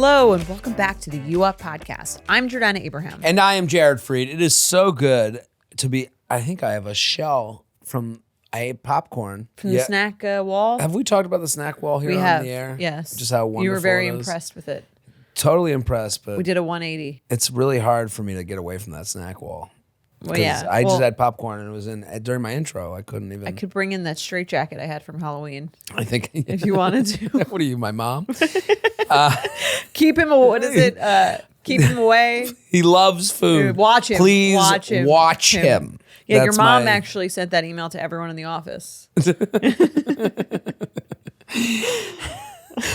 Hello and welcome back to the U Up podcast. I'm Jordana Abraham. And I am Jared Freed. It is so good to be, I think I have a shell I ate popcorn. From the snack wall. Have we talked about the snack wall here We on have, the air? yes. Just how wonderful You were very it is. impressed with it. Totally impressed, but We did a 180. it's really hard for me to get away from that snack wall. Well, yeah. I Well, just had popcorn and it was during my intro. I couldn't even. I could bring in that straight jacket I had from Halloween I think. if you wanted to. What are you, my mom? Keep him, what is it? Keep him away. He loves food. Watch him. Please Watch him. Yeah, That's your mom my- actually sent that email to everyone in the office.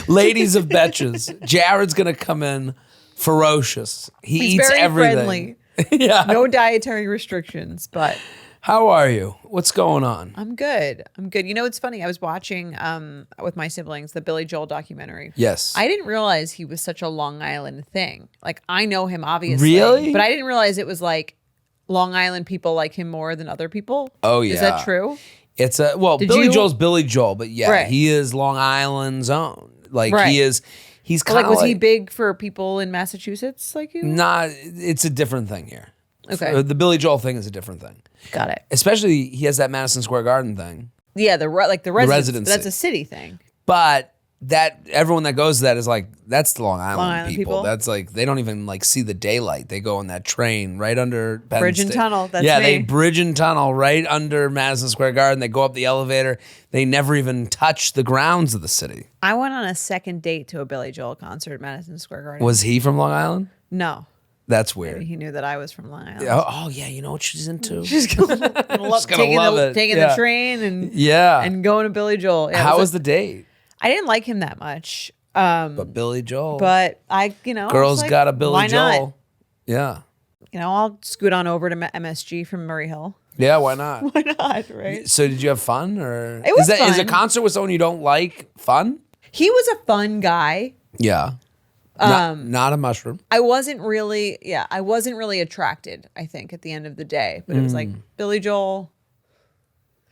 Ladies of Betches. Jared's going to come in ferocious. He He's eats very everything. friendly. Yeah. No dietary restrictions, but How are you? What's going on? I'm good. You know, it's funny. I was watching with my siblings the Billy Joel documentary. Yes. I didn't realize he was such a Long Island thing. Like, I know him obviously. Really? But I didn't realize it was like Long Island people like him more than other people. Oh, yeah. Is that true? It's Did Billy you- Joel's Billy Joel, but yeah, Right. he is Long Island's own. Like Right. he's But, kind like, of was he big for people in Massachusetts like you? not, it's a different thing here. Okay. The Billy Joel thing is a different thing. Got it. Especially he has that Madison Square Garden thing. Yeah, the residency. residency. That's a city thing. But that everyone that goes to that is like, that's the Long Island, Island people. That's like, they don't even like see the daylight. They go on that train right under Penn Bridge and State. tunnel, that's yeah, me. they bridge and tunnel right under Madison Square Garden. They go up the elevator. They never even touch the grounds of the city. I went on a second date to a Billy Joel concert at Madison Square Garden. Was he from Long Island? No. That's weird. He knew that I was from Long Island. Oh yeah, you know what she's into? She's gonna love, gonna love it. taking Yeah. the train and Yeah. and going to Billy Joel. Yeah, How was the date? I didn't like him that much, But Billy Joel. but I was Girls like, got a Billy why Joel. not? Yeah. I'll scoot on over to MSG from Murray Hill. Yeah, why not? Why not? Right? So did you have fun or It was is a fun. concert with someone you don't like fun? He was a fun guy. Yeah. Not a mushroom. I wasn't really attracted, I think, at the end of the day. But it was like Billy Joel,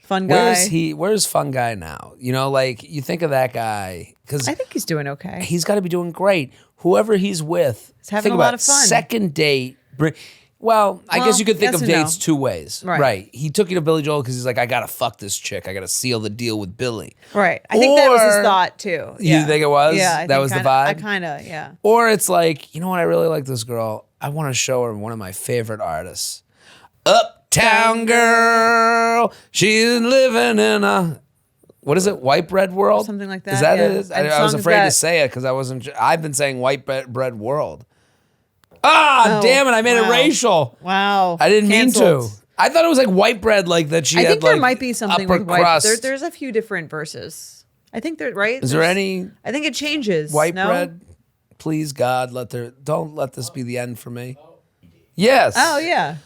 fun guy. Where's fun guy now? You know, like you think of that guy because I think he's doing okay. he's got to be doing great. Whoever he's with, He's having think a about lot of fun. Second date. I guess you could think yes of and dates no. two ways. Right. He took you to Billy Joel because he's like, I gotta fuck this chick. I gotta seal the deal with Billy. Right. I think that was his Or- thought too. You think it was? Yeah. That was the I vibe? kind of, yeah. Or it's like, you know what? I really like this girl. I want to show her one of my favorite artists. Uptown Girl. She's living in a, what is it? White bread world? Something like that, Is that yeah. it? And I was songs afraid to that- say it because I wasn't, I've been saying white bread world. Ah, Oh, damn it. I made it wow. racial. Wow. I didn't mean Canceled. to. I thought it was like white bread, like that she I had think there like might be something upper with white. crust. There's a few different verses. I think there, right? Is there any I think it changes. white no? bread? Please, God, don't let this be the end for me. Yes. Oh yeah.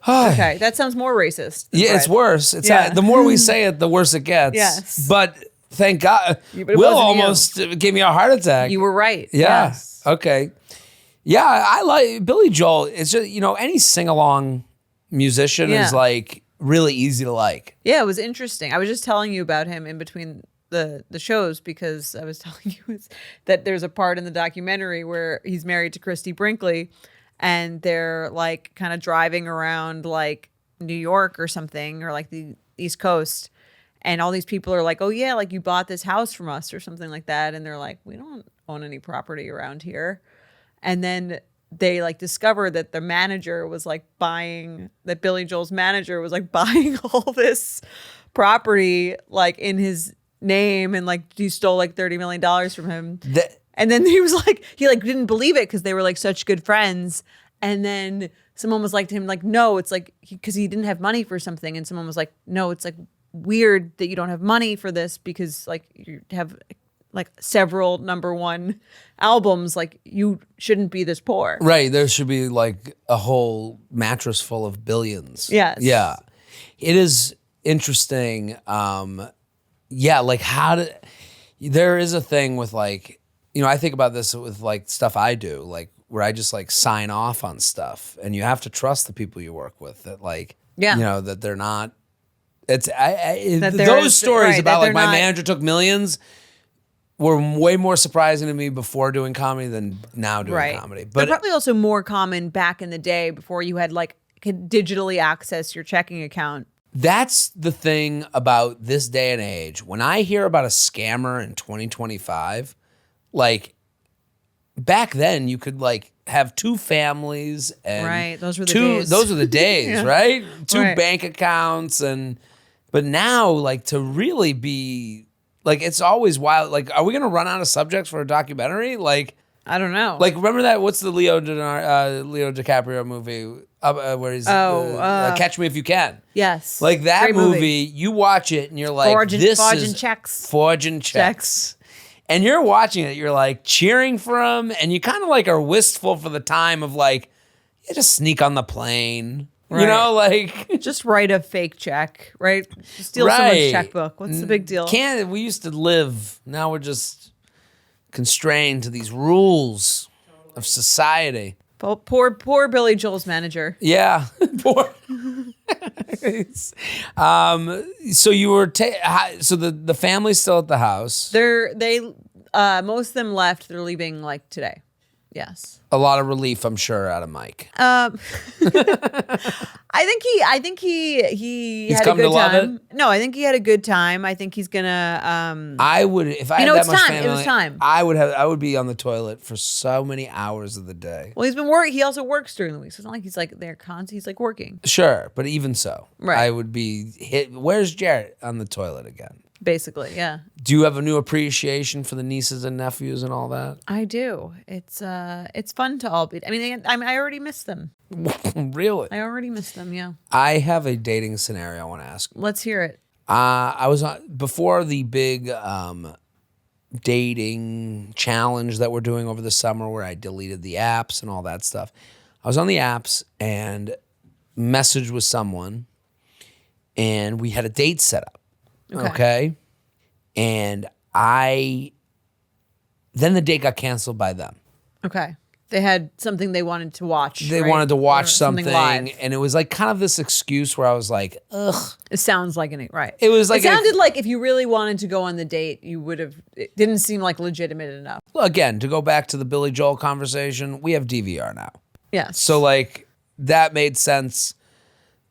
Okay, that sounds more racist. than Yeah, it's bread. worse. It's Yeah. the more we say it, the worse it gets. Yes. But thank God. Yeah, but it Will wasn't you. almost gave me a heart attack. You were right. Yeah. Yes. Okay. Yeah, I like Billy Joel. It's just, any sing along musician Yeah. is like really easy to like. Yeah, it was interesting. I was just telling you about him in between the shows because I was telling you that there's a part in the documentary where he's married to Christy Brinkley and they're like kind of driving around like New York or something or like the East Coast and all these people are like, "Oh yeah, like you bought this house from us or something like that." And they're like, "We don't own any property around here." And then they like discovered that the manager was like that Billy Joel's manager was like buying all this property like in his name and like he stole like $30 million from him. And then he was like, he like didn't believe it because they were like such good friends. And then someone was like to him, like, no, it's like, because he didn't have money for something. And someone was like, no, it's like weird that you don't have money for this because like you have like several #1 albums, like you shouldn't be this poor. Right. There should be like a whole mattress full of billions. Yes. Yeah. It is interesting. Yeah. Like there is a thing with like, I think about this with like stuff I do, like where I just like sign off on stuff and you have to trust the people you work with that like, that they're not, those stories right, about that like my they're not- manager took millions. were way more surprising to me before doing comedy than now doing comedy. They're But probably also more common back in the day before you had like could digitally access your checking account. that's the thing about this day and age. When I hear about a scammer in 2025, like back then you could like have two families and Right, those were the two days. those are the days, Yeah. right? Two Right. bank accounts but now like to really be like it's always wild. Like, are we gonna run out of subjects for a documentary? Like I don't know. remember that? What's the Leo DiCaprio movie where he's Catch Me If You Can? yes. Like that Great movie, you watch it and you're like, Forging this forging is checks. forging checks. And you're watching it, you're like cheering for him, and you kind of like are wistful for the time of like, yeah, just sneak on the plane. You Right. know, like Just write a fake check, right? Steal someone's checkbook. What's the big deal? we used to live. Now we're just constrained to these rules of society. Poor Billy Joel's manager. Yeah. Poor. So you were so the family's still at the house. Most of them left. They're leaving like today. Yes. A lot of relief, I'm sure, out of Mike. I think he He's had a come to good love time. No, I think he had a good time. I think he's gonna I would, if I had know, that it's much time. family, It was time. I would be on the toilet for so many hours of the day. well, he's been working. He also works during the week. So it's not like he's like there constantly. He's like working. Sure, but even so, Right. I would be hit. Where's Jarrett on the toilet again? Basically, yeah. Do you have a new appreciation for the nieces and nephews and all that? I do. It's fun to all be. I mean, I already miss them. Really? I already miss them. Yeah. I have a dating scenario I want to ask. Let's hear it. I was on before the big dating challenge that we're doing over the summer where I deleted the apps and all that stuff. I was on the apps and messaged with someone and we had a date set up. Okay. And then the date got canceled by them. Okay. They had something they wanted to watch. They right? wanted to watch Or something live. and it was like kind of this excuse where I was like, ugh. It sounds like right. It was like it sounded like if you really wanted to go on the date, you would have. It didn't seem like legitimate enough. Again, to go back to the Billy Joel conversation, we have DVR now. Yes. So like that made sense.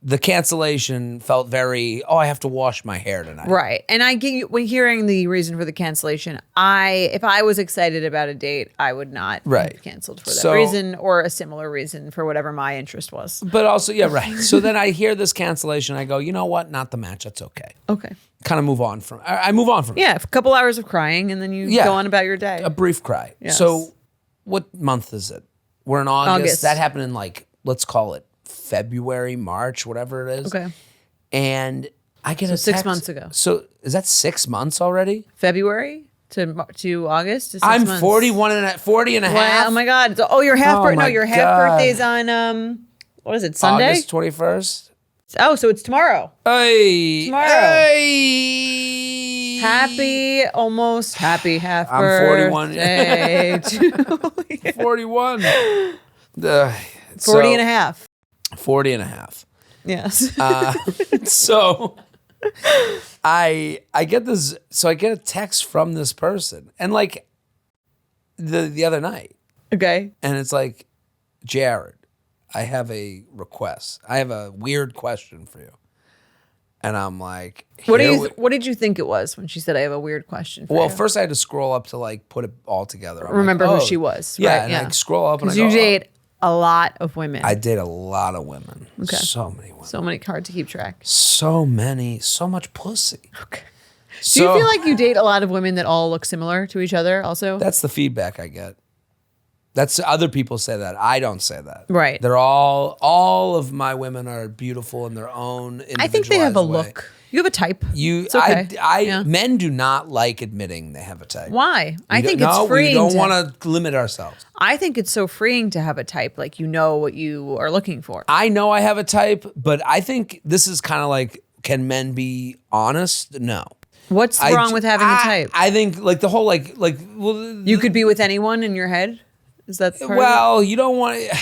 The cancellation felt very, I have to wash my hair tonight. Right. And I get you when hearing the reason for the cancellation, if I was excited about a date, I would not have canceled for that So- reason or a similar reason for whatever my interest was. But also, yeah, right. So then I hear this cancellation. I go, you know what? Not the match. That's okay. Okay. Kind of move on from I move on from it. Yeah, a couple hours of crying and then you Yeah. go on about your day. A brief cry. Yes. So what month is it? We're in August. August. That happened in like, let's call it February, March, whatever it is. Okay. And I get a 6 text. months ago. So is that 6 months already? February to August to 6 I'm months. 40 and a half. Wow, oh my god. Your half Oh birthday. No, my your half God. birthday's on what is it? Sunday? August 21st. Oh, so it's tomorrow. Hey. Tomorrow. Hey. Almost happy half I'm 41. birthday to 41. 40 and a half. 40 and a half. Yes. So I get this. So I get a text from this person, and like the other night, okay. and it's like, Jared, I have a request. I have a weird question for you. And I'm like, What here did you think it was when she said I have a weird question for well, you? first I had to scroll up to like put it all together. I'm Remember like, who oh. she was. Yeah, right, and I scroll up and I Because go, you date a lot of women. I date a lot of women. Okay. So many women. so many, hard to keep track. So many. So much pussy. Okay. Do So, you feel like you date a lot of women that all look similar to each other also? that's the feedback I get. That's other people say that. I don't say that. Right. They're all of my women are beautiful in their own individualized I think they have a way. look. You have a type. It's okay. Yeah. Men do not like admitting they have a type. Why? I think no, it's freeing. we don't to- want to limit ourselves. I think it's so freeing to have a type, like you know what you are looking for. I know I have a type, but I think this is kind of like, can men be honest? No. What's wrong with having a type? I think like the whole well, You could be with anyone in your head. Is that part of well, you don't want to.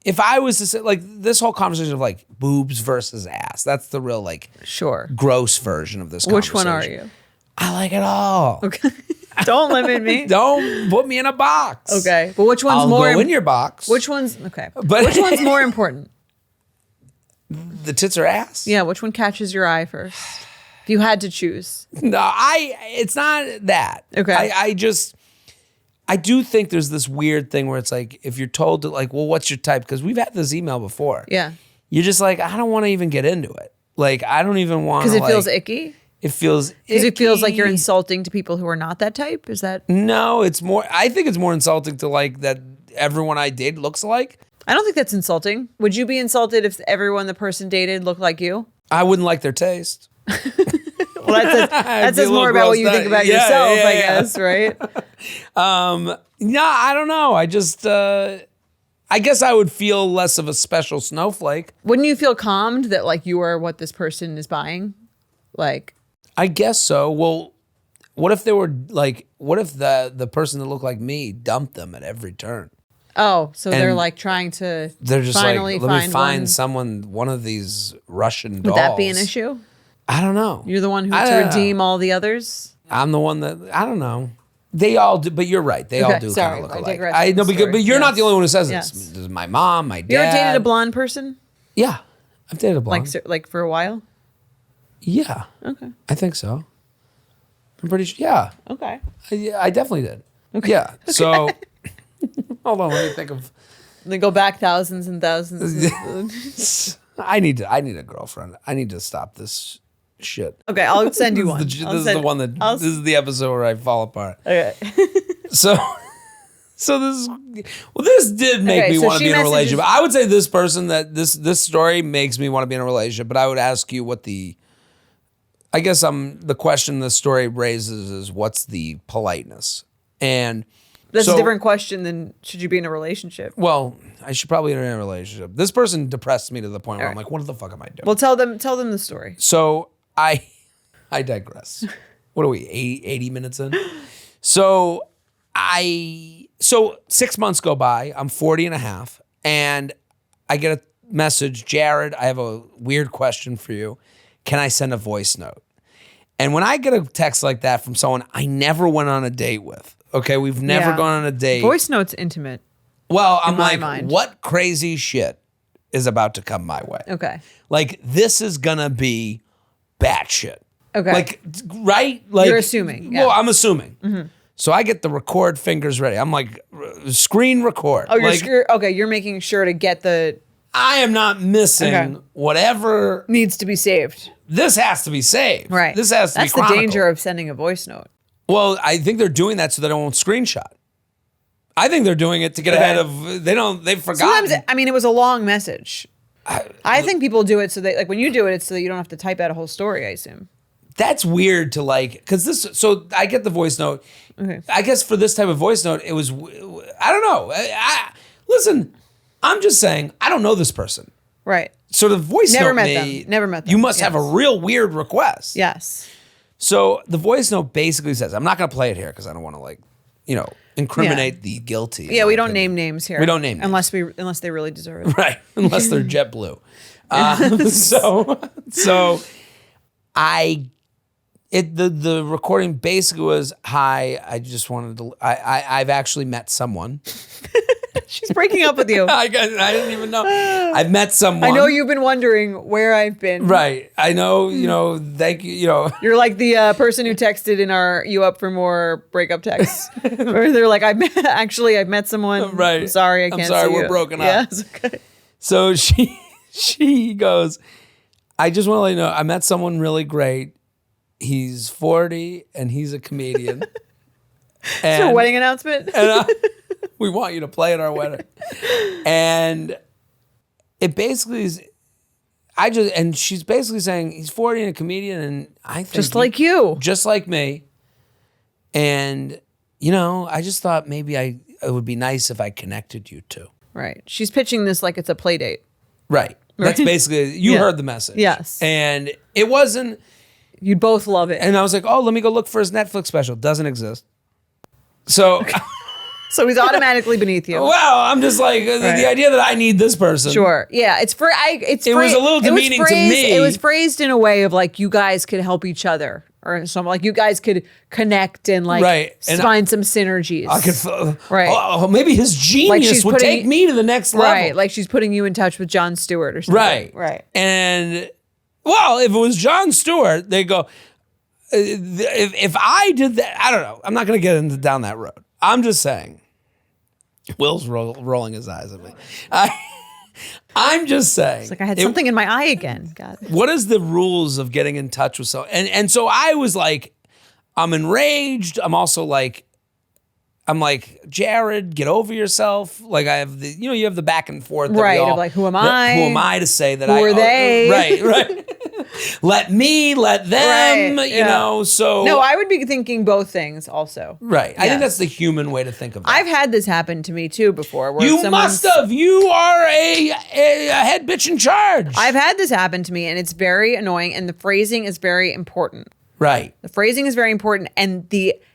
If I was to say like this whole conversation of like boobs versus ass, that's the real like it? Sure. gross version of this. Which one are conversation. you? I like it all. Okay. Don't limit me. Don't put me in a box. Okay, but which one's I'll more? go in your box. Which one's okay? But- which one's more important? The tits or ass? Yeah, which one catches your eye first? If you had to choose. No, it's not that. Okay. I do think there's this weird thing where it's like, if you're told to like, well, what's your type? Because we've had this email before. Yeah. You're just like, I don't want to even get into it. Like, I don't even want to. Because it feels icky? It feels Because it feels like you're icky. insulting to people who are not that type? Is that? No, it's more, I think it's more insulting to like that everyone I date looks alike. I don't think that's insulting. Would you be insulted if everyone the person dated looked like you? I wouldn't like their taste. Well, that says more about what you think about yourself, I guess, right? No, I don't know. I just, I guess I would feel less of a special snowflake. Wouldn't you feel calmed that like you are what this person is buying? Like, I guess so. Well, what if they were like, what if the person that looked like me dumped them at every turn? oh, so they're And like trying to They're just finally like, let me find find one. someone, one of these Russian dolls. Would that be an issue? I don't know. You're the one who I to don't know. redeem all the others? I'm the one that, I don't know. They all do, but you're right. They all Okay, do kind sorry, of look I alike. digressed I from know, the because, but story. you're not Yes. the only one who says Yes. this. This is my mom, my dad. You ever dated a blonde person? Yeah, I've dated a blonde. Like for a while? Yeah, Okay. I think so. I'm pretty sure. Yeah, Okay. I definitely did. Okay. Yeah. So, hold on. Let me think of. They go back thousands and thousands. I need a girlfriend. I need to stop this shit. Okay, I'll send you one. This is the one that. This is the episode where I fall apart. Okay. So this did make Okay, me so want to she be in a messages- relationship. I would say this person that this story makes me want to be in a relationship, but I would ask you what the question the story raises is what's the politeness? And That's so, a different question than should you be in a relationship? Well, I should probably be in a relationship. This person depressed me to the point where I'm Alright. like, what the fuck am I doing? Well, tell them the story. So I digress. What are we, 80 minutes in? So 6 months go by, I'm 40 and a half, and I get a message, Jared, I have a weird question for you. Can I send a voice note? And when I get a text like that from someone I never went on a date with, okay, we've never Yeah. gone on a date. Voice note's intimate. Well, I'm my like, mind. what crazy shit is about to come my way? Okay. Like, this is gonna be batshit. Okay. Like, right? Like, You're assuming, yeah. Well, I'm assuming. So I get the record fingers ready. I'm like, screen record. Oh, like, you're making sure to get the I am not missing Okay. whatever. needs to be saved. This has to be saved. Right. This has to That's be chronicled. the danger of sending a voice note. Well, I think they're doing that so they don't screenshot. I think they're doing it to get ahead of. They've forgotten. Sometimes, I mean, it was a long message. I think people do it so they like when you do it, it's so that you don't have to type out a whole story. I assume. That's weird to like, because this. So I get the voice note. Okay. I guess for this type of voice note, it was. I don't know. Listen, I'm just saying I don't know this person. Right. So the voice Never note met me, them. Never met them. You must have a Yes. real weird request. Yes. So the voice note basically says, I'm not going to play it here because I don't want to like, incriminate the guilty. in Yeah, my we don't opinion. name names here. We don't name names. unless they really deserve it. Right, unless they're JetBlue. The recording basically was, hi, I just wanted to, I've actually met someone. She's breaking up with you. I didn't even know. I've met someone. I know you've been wondering where I've been. Right. I know, thank you, You're like the person who texted in our "You Up for More" breakup text, where they're like, I've met someone. Right. I'm sorry, I I'm can't. sorry, see we're you." broken up. Yes. Okay. So she goes, I just want to let you know, I met someone really great. He's 40 and he's a comedian. It's your wedding announcement. And we want you to play at our wedding. And it basically is, she's basically saying he's 40 and a comedian, and I think Just like you. just like me. And I just thought maybe it would be nice if I connected you two. Right. She's pitching this like it's a play date. Right. That's basically, you Yeah. heard the message. Yes. And it wasn't, You'd both love it. and I was like, oh, let me go look for his Netflix special. Doesn't exist. So, So he's automatically beneath you. well, I'm just like, the idea that I need this person. Sure. Yeah. It's for. It was a little demeaning to me. It was phrased in a way of like you guys could help each other. or something. Like you guys could connect and like Right. And find some synergies. I could, Right. Oh, maybe his genius she's would putting- take me to the next level. Right. Like she's putting you in touch with Jon Stewart or something. Right. Right. And well, if it was Jon Stewart, they go, if I did that, I don't know. I'm not going to get down that road. I'm just saying. Will's rolling his eyes at me. I'm just saying. It's like I had something in my eye again. God. What is the rules of getting in touch with someone? And so I was like, I'm enraged. I'm also like, Jared, get over yourself. Like I have the, you have the back and forth. Right. Of like, who am I? Who am I to say that Who are they? Right. Let them, Right, yeah. so. No, I would be thinking both things also. Right. I think Yes. that's the human way to think of it. I've had this happen to me too before. Where You someone's- must have. You are a head bitch in charge. I've had this happen to me and it's very annoying and the phrasing is very important. Right. The phrasing is very important. And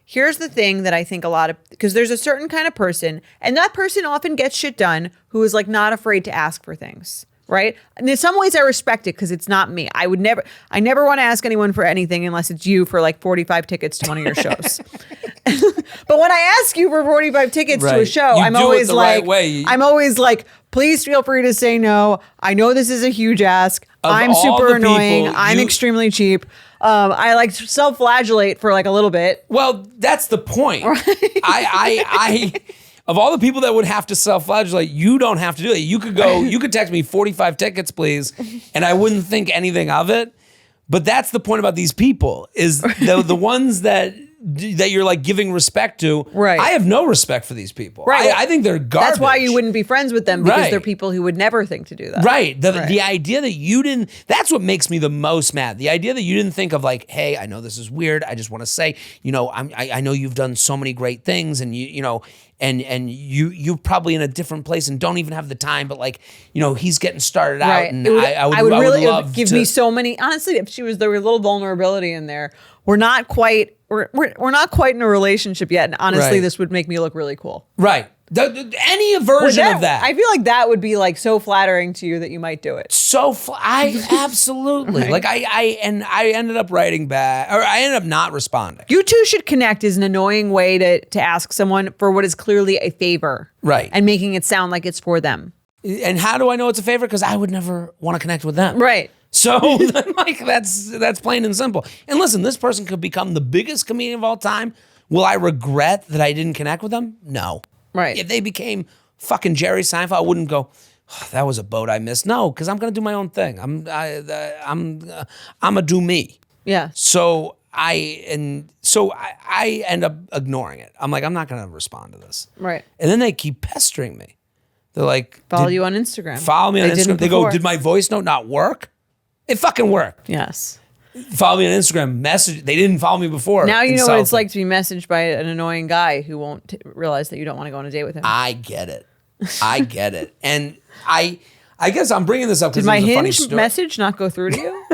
here's the thing that I think because there's a certain kind of person, and that person often gets shit done, who is like not afraid to ask for things. Right. And in some ways I respect it because it's not me. I never want to ask anyone for anything unless it's you for like 45 tickets to one of your shows. But when I ask you for 45 tickets to a Right. show, You I'm do it always the like, right way. I'm always like, please feel free to say no. I know this is a huge ask. Of I'm all super the annoying. people, I'm you- extremely cheap. I like self-flagellate for like a little bit. Well, that's the point. I of all the people that would have to self-flagellate, you don't have to do it. You could text me 45 tickets, please, and I wouldn't think anything of it. But that's the point about these people is the ones that you're like giving respect to. Right. I have no respect for these people. Right. I think they're garbage. That's why you wouldn't be friends with them because Right. they're people who would never think to do that. Right. The idea that you didn't, that's what makes me the most mad. The idea that you didn't think of like, hey, I know this is weird. I just want to say, I know you've done so many great things and and you're probably in a different place and don't even have the time, but like, he's getting started out Right. and It would, I would really it love would give to, me so many. Honestly, if there was a little vulnerability in there, we're not quite in a relationship yet. And honestly, Right. this would make me look really cool. right. Any version of that. I feel like that would be like so flattering to you that you might do it. I absolutely Right. like I ended up writing back, or I ended up not responding. You two should connect is an annoying way to ask someone for what is clearly a favor. Right. And making it sound like it's for them. And how do I know it's a favor? Because I would never want to connect with them. Right. So like that's plain and simple. And listen, this person could become the biggest comedian of all time. Will I regret that I didn't connect with them? No. Right. If they became fucking Jerry Seinfeld, I wouldn't go, oh, that was a boat I missed. No, because I'm gonna do my own thing. I'm a do me. Yeah. So I end up ignoring it. I'm like, I'm not gonna respond to this. Right. And then they keep pestering me. They're like, Follow you on Instagram. follow me on They didn't Instagram. They go, before. did my voice note not work? It fucking worked. Yes. Follow me on Instagram. Message. They didn't follow me before. Now you know what it's Insulting. like to be messaged by an annoying guy who won't realize that you don't want to go on a date with him. I get it. And I guess I'm bringing this up because Did my it was a funny Hinge story. message not go through to you?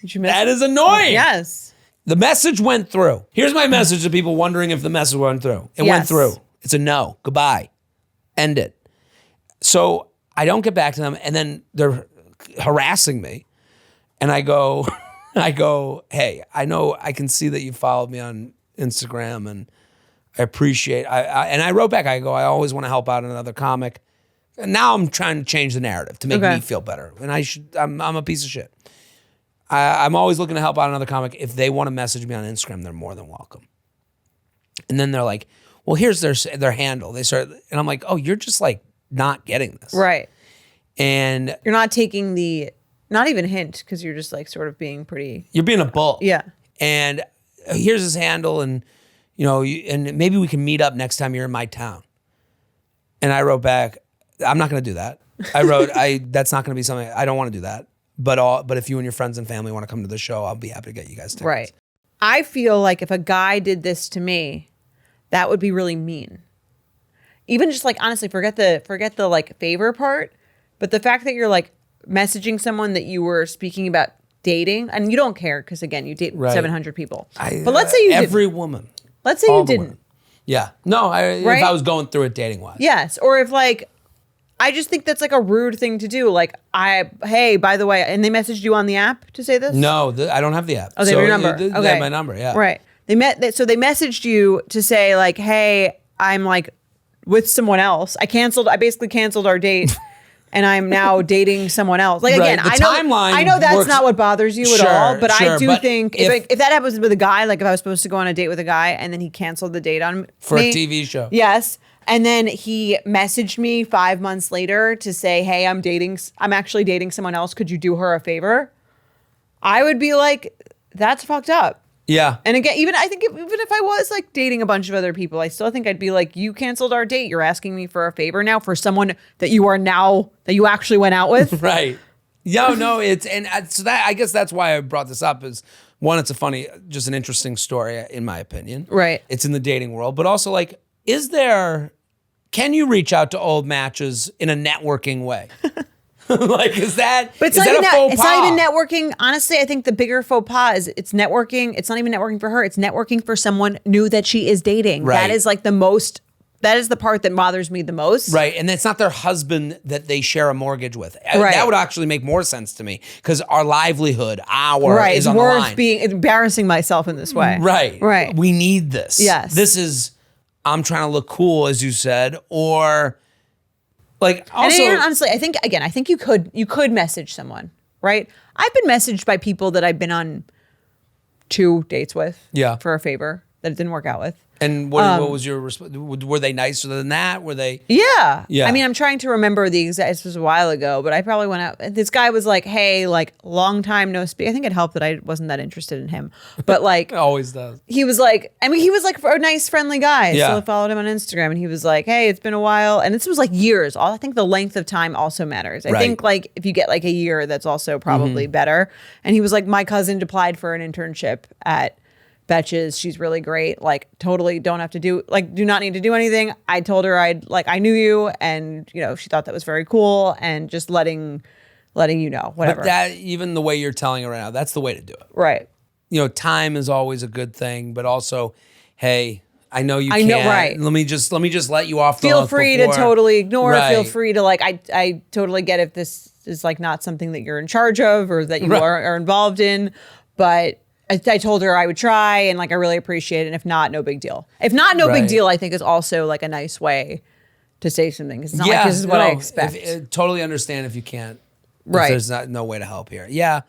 Did you miss That is annoying. Yes. The message went through. Here's my message to people wondering if the message went through. It went Yes. through. It's a no. Goodbye. End it. So I don't get back to them, and then they're harassing me. And I go, hey, I know I can see that you followed me on Instagram, and I appreciate. And I wrote back. I go, I always want to help out another comic. And now I'm trying to change the narrative to make Okay. me feel better. And I'm a piece of shit. I'm always looking to help out another comic. If they want to message me on Instagram, they're more than welcome. And then they're like, well, here's their handle. They start, and I'm like, oh, you're just like not getting this, Right. And You're not taking not even hint because you're just like sort of being pretty. you're being a bull. Yeah. And here's his handle, and and maybe we can meet up next time you're in my town. And I wrote back, I'm not going to do that. I wrote, that's not going to be something, I don't want to do that. But if you and your friends and family want to come to the show, I'll be happy to get you guys tickets. Right. I feel like if a guy did this to me, that would be really mean. Even just like honestly, forget the like favor part, but the fact that you're like messaging someone that you were speaking about dating, and you don't care because again, you date Right. 700 people. But let's say you every didn't. woman. Let's say all you the didn't. women. Yeah. No, if Right? I was going through it dating wise. Yes, or if like I just think that's like a rude thing to do. Like, hey, by the way, and they messaged you on the app to say this? No, I don't have the app. Oh, they have your number. They Okay. have my number, yeah. Right. So they messaged you to say like, hey, I'm like with someone else. I basically canceled our date. And I'm now dating someone else. Like, Right. again, The timeline I know that's works- not what bothers you at Sure, all, but I sure, do but think if that happens with a guy, like if I was supposed to go on a date with a guy and then he canceled the date on For me, a TV show. yes, and then he messaged me 5 months later to say, hey, I'm actually dating someone else. Could you do her a favor? I would be like, that's fucked up. Yeah. And again, I think even if I was like dating a bunch of other people, I still think I'd be like, you canceled our date. You're asking me for a favor now for someone that you actually went out with. Right. No, so that, I guess that's why I brought this up is one, it's just an interesting story in my opinion. Right. It's in the dating world, but also like, can you reach out to old matches in a networking way? Like, is that But it's is not that even a faux it's not pas? even networking. Honestly, I think the bigger faux pas is it's networking. It's not even networking for her. It's networking for someone new that she is dating. Right. That is like that is the part that bothers me the most. Right. And it's not their husband that they share a mortgage with. Right. That would actually make more sense to me because our livelihood, Right. is It's on the worth line. being embarrassing myself in this way. Right. Right. We need this. Yes. This is, I'm trying to look cool, as you said, or like And also. honestly, I think you could message someone, right? I've been messaged by people that I've been on 2 dates with, Yeah. for a favor that it didn't work out with. And what was your response? Were they nicer than that? Were they? Yeah. Yeah. I mean, I'm trying to remember the exact, this was a while ago, but I probably went out. This guy was like, hey, like, long time no speak. I think it helped that I wasn't that interested in him. But like, It always does. he was like a nice, friendly guy. Yeah. So I followed him on Instagram and he was like, hey, it's been a while. And this was like years. I think the length of time also matters. I Right. think like if you get like a year, that's also probably better. And he was like, my cousin applied for an internship at Betches. She's really great. Like totally do not need to do anything. I told her I knew you and she thought that was very cool and just letting you know, whatever. But that, even the way you're telling it right now, that's the way to do it. Right. Time is always a good thing, but also, hey, I know you I know, can't. right. Let me just let you off the Feel hook free before. to totally ignore. Right. Feel free to I totally get if this is like not something that you're in charge of or that you Right. are involved in, but I told her I would try and like I really appreciate it. And if not, no big deal. If not, no Right. big deal, I think is also like a nice way to say something. It's not like this is what I expect. Totally understand if you can't. Right. If there's no way to help here. Yeah.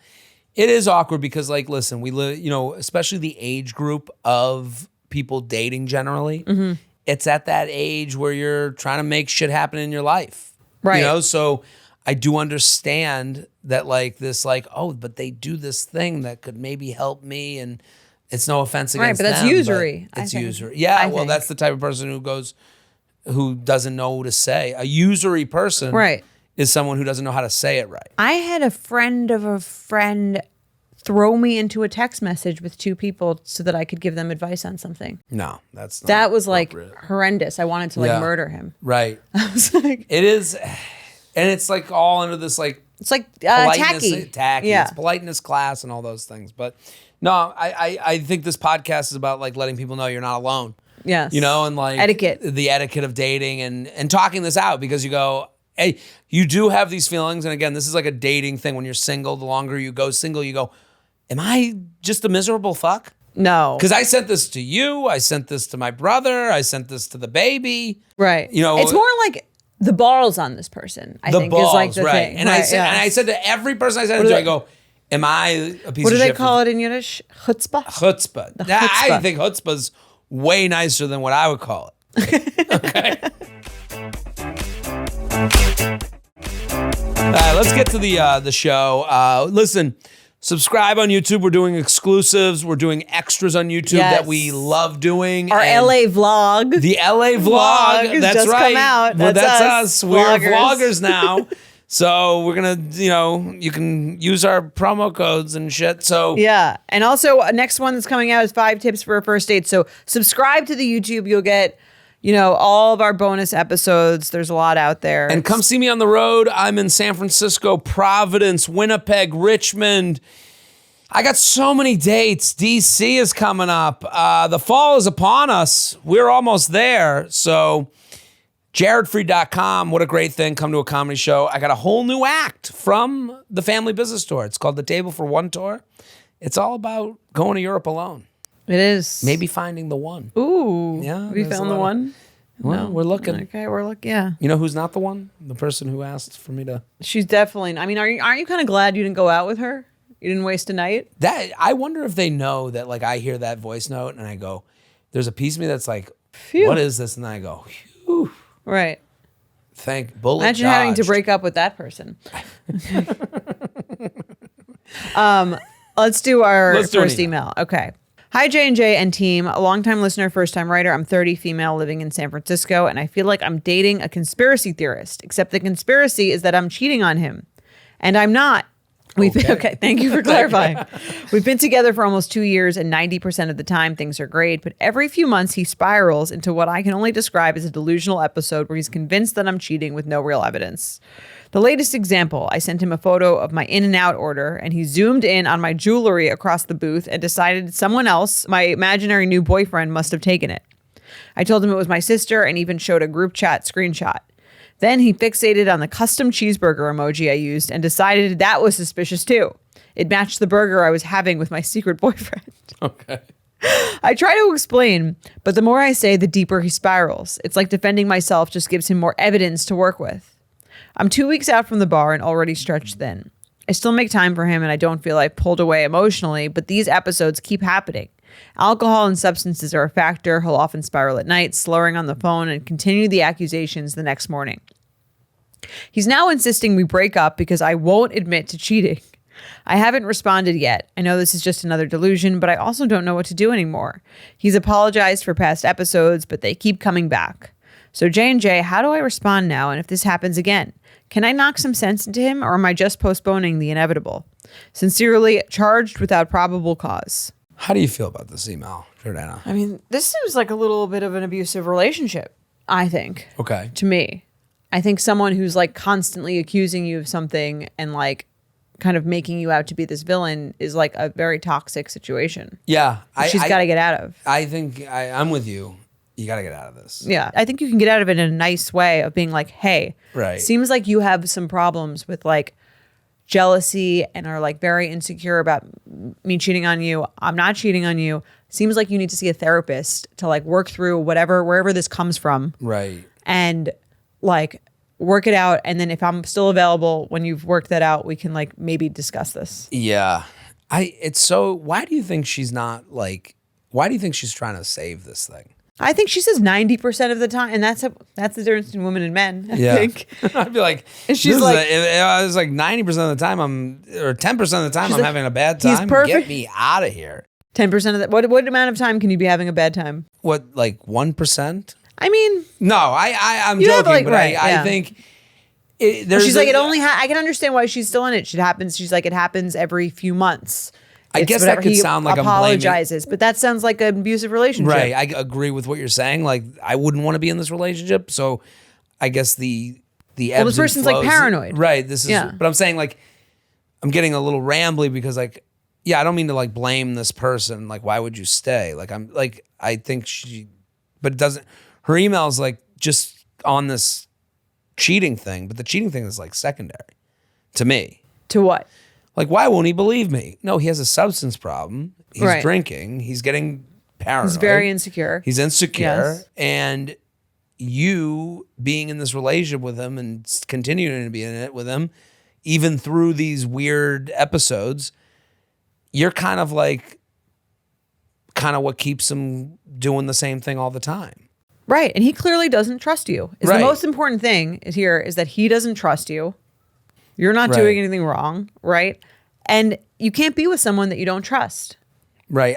It is awkward because like, listen, we live, especially the age group of people dating generally, Mm-hmm. it's at that age where you're trying to make shit happen in your life. Right. So I do understand that like this, like, oh, but they do this thing that could maybe help me, and it's no offense Right, against but that's them, usury, I It's think. usury. Yeah, I well, think. that's the type of person who doesn't know what to say. A usury person Right. is someone who doesn't know how to say it right. I had a friend of a friend throw me into a text message with 2 people so that I could give them advice on something. No, that's not That was like appropriate. horrendous. I wanted to Yeah. murder him. Right. I was like, It is, and it's like all under this like it's like politeness, tacky. Yeah. It's politeness class and all those things. But no, I think this podcast is about like letting people know you're not alone. Yes. And like Etiquette. the etiquette of dating and talking this out, because you go, hey, you do have these feelings. And again, this is like a dating thing. When you're single, the longer you go single, you go, am I just a miserable fuck? No. Because I sent this to you. I sent this to my brother. I sent this to the baby. Right. It's more like the balls on this person, I think, is like the right. thing. And right, I said to every person I said it to, I go, am I a piece what of do shit? they call it in Yiddish? Chutzpah? Chutzpah. I chutzpah. think chutzpah's way nicer than what I would call it. Okay. All right, let's get to the show. Listen, subscribe on YouTube. We're doing exclusives. We're doing extras on YouTube that we love doing. Our And LA vlog. the LA vlog. has That's just right. come out. Well, That's us. us, We're vloggers. vloggers now. So we're gonna, you can use our promo codes and shit. So Yeah. And also, next one that's coming out is 5 tips for a first date. So subscribe to the YouTube. You'll get, all of our bonus episodes. There's a lot out there. And come see me on the road. I'm in San Francisco, Providence, Winnipeg, Richmond. I got so many dates. DC is coming up. The fall is upon us. We're almost there. So JaredFree.com. What a great thing. Come to a comedy show. I got a whole new act from the Family Business Tour. It's called the Table for One Tour. It's all about going to Europe alone. It is. Maybe finding the one. Ooh. Yeah, Have you there's a found the lot of- one? Well, we're looking. Okay, we're looking. Yeah. You know who's not the one? The person who asked for me to. She's definitely. I mean, aren't you kind of glad you didn't go out with her? You didn't waste a night? That I wonder if they know that, like, I hear that voice note and I go, there's a piece of me that's like, Phew. what is this? And I go, phew, Right. thank bullet Imagine having to dodged. break up with that person. Let's do our Let's do an first email. Okay. Hi, J&J and team. A longtime listener, first-time writer. I'm 30, female, living in San Francisco, and I feel like I'm dating a conspiracy theorist, except the conspiracy is that I'm cheating on him. And I'm not. Okay, thank you for clarifying. We've been together for almost 2 years, and 90% of the time things are great, but every few months he spirals into what I can only describe as a delusional episode where he's convinced that I'm cheating with no real evidence. The latest example, I sent him a photo of my In-N-Out order, and he zoomed in on my jewelry across the booth and decided someone else, my imaginary new boyfriend, must have taken it. I told him it was my sister and even showed a group chat screenshot. Then he fixated on the custom cheeseburger emoji I used and decided that was suspicious too. It matched the burger I was having with my secret boyfriend. Okay. I try to explain, but the more I say, the deeper he spirals. It's like defending myself just gives him more evidence to work with. I'm 2 weeks out from the bar and already stretched thin. I still make time for him and I don't feel I've pulled away emotionally, but these episodes keep happening. Alcohol and substances are a factor. He'll often spiral at night, slurring on the phone, and continue the accusations the next morning. He's now insisting we break up because I won't admit to cheating. I haven't responded yet. I know this is just another delusion, but I also don't know what to do anymore. He's apologized for past episodes, but they keep coming back. So J&J, how do I respond now? And if this happens again, can I knock some sense into him, or am I just postponing the inevitable? Sincerely, charged without probable cause. How do you feel about this email, Jordana? I mean, this seems like a little bit of an abusive relationship, I think. Okay. To me. I think someone who's like constantly accusing you of something and like kind of making you out to be this villain is like a very toxic situation. Yeah. She's got to get out of. I think I'm with you. You got to get out of this. Yeah. I think you can get out of it in a nice way of being like, hey, Right. seems like you have some problems with like jealousy and are like very insecure about me cheating on you. I'm not cheating on you. Seems like you need to see a therapist to like work through wherever this comes from. Right. And like work it out. And then if I'm still available when you've worked that out, we can like maybe discuss this. Yeah. Why do you think she's not like, why do you think she's trying to save this thing? I think she says 90% of the time, and that's the difference between women and men. I think. I'd be like, And she's this like- it's like 90% of the time or 10% of the time I'm like, having a bad he's time. perfect. Get me out of here. 10% of that. What amount of time can you be having a bad time? What, like 1%? I mean, No, I'm You have, joking, like, but right, I yeah. think there's she's like, it only. I can understand why she's still in it. It happens. She's like, it happens every few months. I It's guess that whatever. could He sound like I'm blaming- apologizes, but that sounds like an abusive relationship. Right. I agree with what you're saying. Like, I wouldn't want to be in this relationship. So I guess the ebbs and person's, like, flows- paranoid. Right. This is, Yeah. but I'm saying, like, I'm getting a little rambly because, like, yeah, I don't mean to like blame this person. Like, why would you stay? Like, I think but it doesn't, her email's like just on this cheating thing, but the cheating thing is like secondary to me. To what? Like, why won't he believe me? No, he has a substance problem. He's Right. drinking. He's getting paranoid. He's very insecure. He's insecure. Yes. And you being in this relationship with him and continuing to be in it with him, even through these weird episodes, you're kind of what keeps him doing the same thing all the time. Right. And he clearly doesn't trust you. Right. The most important thing here is that he doesn't trust you. You're not Right. doing anything wrong. Right. And you can't be with someone that you don't trust. Right.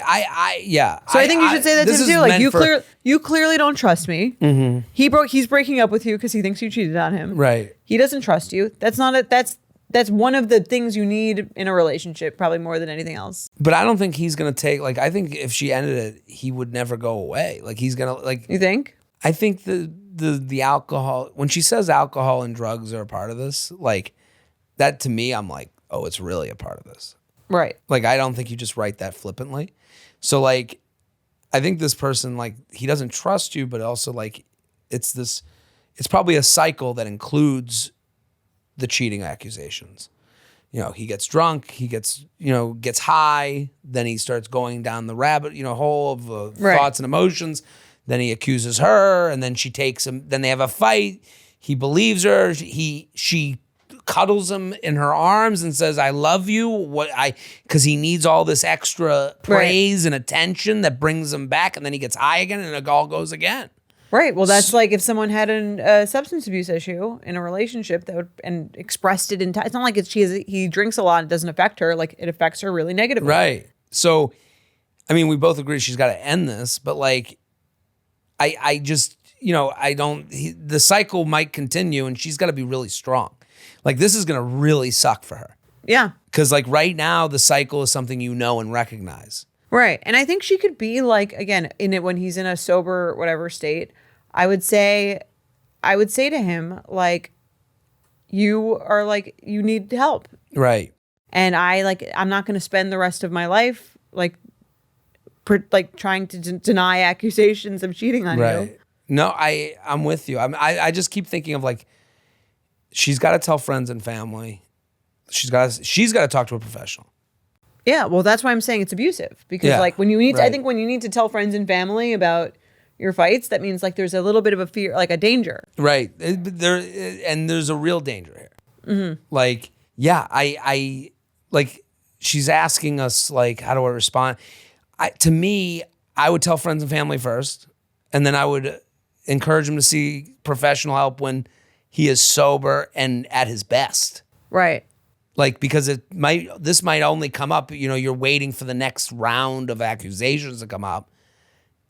Yeah. So I think you should say that to this him is too. Like meant you clearly don't trust me. Mm-hmm. He's breaking up with you because he thinks you cheated on him. Right. He doesn't trust you. That's one of the things you need in a relationship, probably more than anything else. But I don't think he's going to I think if she ended it, he would never go away. Like, he's going to, You think? I think the alcohol, when she says alcohol and drugs are a part of this, like, that to me, I'm like, oh, it's really a part of this. Right. Like, I don't think you just write that flippantly. So, like, I think this person, like, he doesn't trust you, but also, like, it's it's probably a cycle that includes the cheating accusations. You know, he gets drunk, he gets high, then he starts going down the rabbit, hole of thoughts and emotions. Then he accuses her, and then she takes him. Then they have a fight. He believes her. She cuddles him in her arms and says, "I love you." Because he needs all this extra praise and attention that brings him back, and then he gets high again, and it all goes again. Right. Well, that's like if someone had a substance abuse issue in a relationship and expressed it in time. It's not like he drinks a lot and it doesn't affect her. Like it affects her really negatively. Right. So, I mean, we both agree she's got to end this, but like, I just, the cycle might continue and she's got to be really strong. Like this is going to really suck for her. Yeah. Because like right now, the cycle is something you know and recognize. Right. And I think she could be like, again, in it when he's in a sober, whatever state, I would say to him, like, you need help. Right. And I'm not going to spend the rest of my life trying to deny accusations of cheating on you. No, I'm with you. I just keep thinking of like, she's got to tell friends and family. She's got to talk to a professional. Yeah, well, that's why I'm saying it's abusive because like when you need to, I think when you need to tell friends and family about your fights, that means like there's a little bit of a fear, like a danger. Right. There's a real danger here. Mm-hmm. Like, yeah, I like she's asking us like, how do I respond? To me, I would tell friends and family first, and then I would encourage him to see professional help when he is sober and at his best. Right. Like, because this might only come up, you're waiting for the next round of accusations to come up.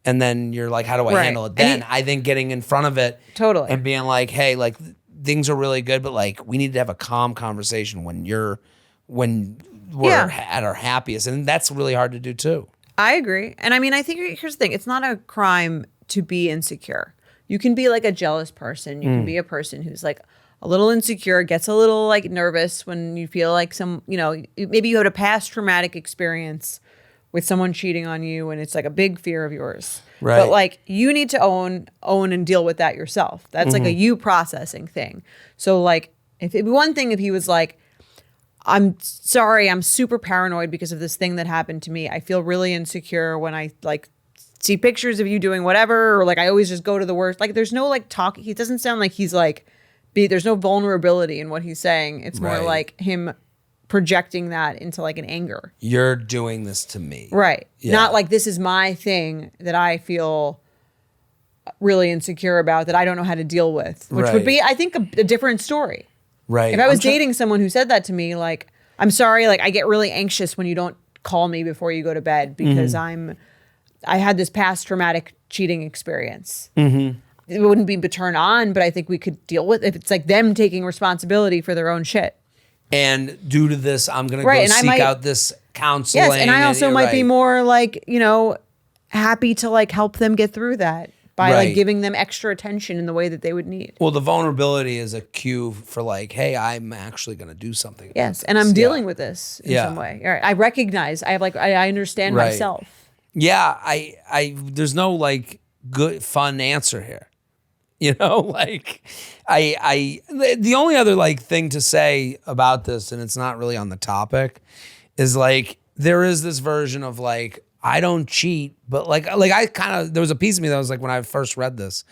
And then you're like, how do I handle it then? I think getting in front of it totally and being like, hey, like things are really good, but like we need to have a calm conversation when we're at our happiest. And that's really hard to do too. I agree. And I mean, I think here's the thing. It's not a crime to be insecure. You can be like a jealous person. You can be a person who's like a little insecure, gets a little like nervous when you feel like maybe you had a past traumatic experience with someone cheating on you and it's like a big fear of yours. Right. But like you need to own and deal with that yourself. That's like a you processing thing. So like if it'd be one thing if he was like, I'm sorry, I'm super paranoid because of this thing that happened to me. I feel really insecure when I like see pictures of you doing whatever, or like I always just go to the worst. Like there's no like talk. He doesn't sound like he's like, there's no vulnerability in what he's saying. It's more like him projecting that into like an anger. You're doing this to me. Right. Yeah. Not like this is my thing that I feel really insecure about that I don't know how to deal with, which would be, I think, a different story. Right. If I was dating someone who said that to me, like, I'm sorry, like I get really anxious when you don't call me before you go to bed because I had this past traumatic cheating experience. Mm-hmm. It wouldn't be turned on, but I think we could deal with it if it's like them taking responsibility for their own shit. And due to this, I'm going to go seek out this counseling. Yes, and I also might be more like, happy to like help them get through that by like giving them extra attention in the way that they would need. Well, the vulnerability is a cue for like, hey, I'm actually going to do something. Yes, and I'm dealing with this in some way. All right. I recognize, I understand myself. Yeah, I there's no like good fun answer here. Like the only other like thing to say about this, and it's not really on the topic, is like there is this version of like, I don't cheat, but like I kind of, there was a piece of me that was like, when I first read this,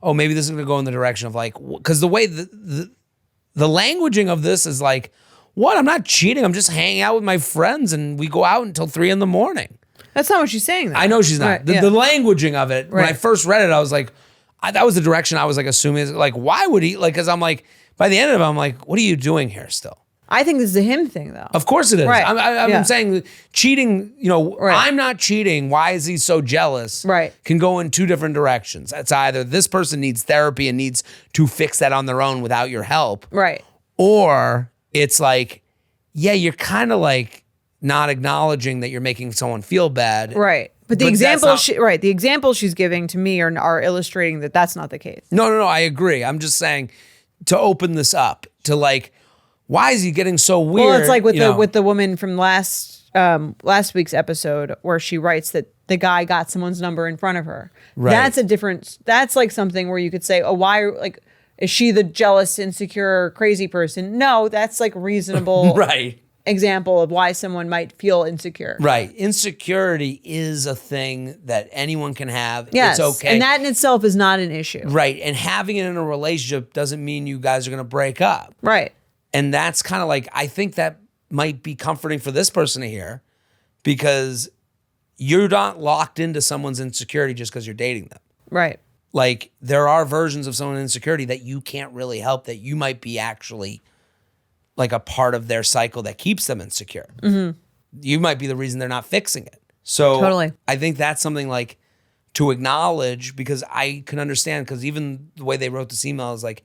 oh, maybe this is gonna go in the direction of like, because the way the languaging of this is like, what? I'm not cheating. I'm just hanging out with my friends and we go out until 3 a.m. That's not what she's saying though. I know she's not. Right, the languaging of it, when I first read it, I was like, that was the direction I was like assuming. Like, why would he? Like, because I'm like, by the end of it, I'm like, what are you doing here still? I think this is a him thing, though. Of course it is. Right. I'm saying cheating, I'm not cheating. Why is he so jealous? Right. Can go in 2 different directions. It's either this person needs therapy and needs to fix that on their own without your help. Right. Or it's like, yeah, you're kind of like not acknowledging that you're making someone feel bad. Right. But the examples she's giving to me are illustrating that that's not the case. No, I agree. I'm just saying to open this up to like, why is he getting so weird? Well, it's like with the woman from last week's episode where she writes that the guy got someone's number in front of her. Right. That's like something where you could say, oh, why, like, Is she the jealous, insecure, crazy person? No, that's like reasonable Right. example of why someone might feel insecure. Right. Insecurity is a thing that anyone can have. Yes. It's okay. And that in itself is not an issue. Right. And having it in a relationship doesn't mean you guys are going to break up. Right. And that's kind of like, I think that might be comforting for this person to hear because you're not locked into someone's insecurity just because you're dating them. Right. Like there are versions of someone's insecurity that you can't really help, that you might be actually like a part of their cycle that keeps them insecure. Mm-hmm. You might be the reason they're not fixing it. So Totally. I think that's something like to acknowledge, because I can understand, because even the way they wrote this email is like,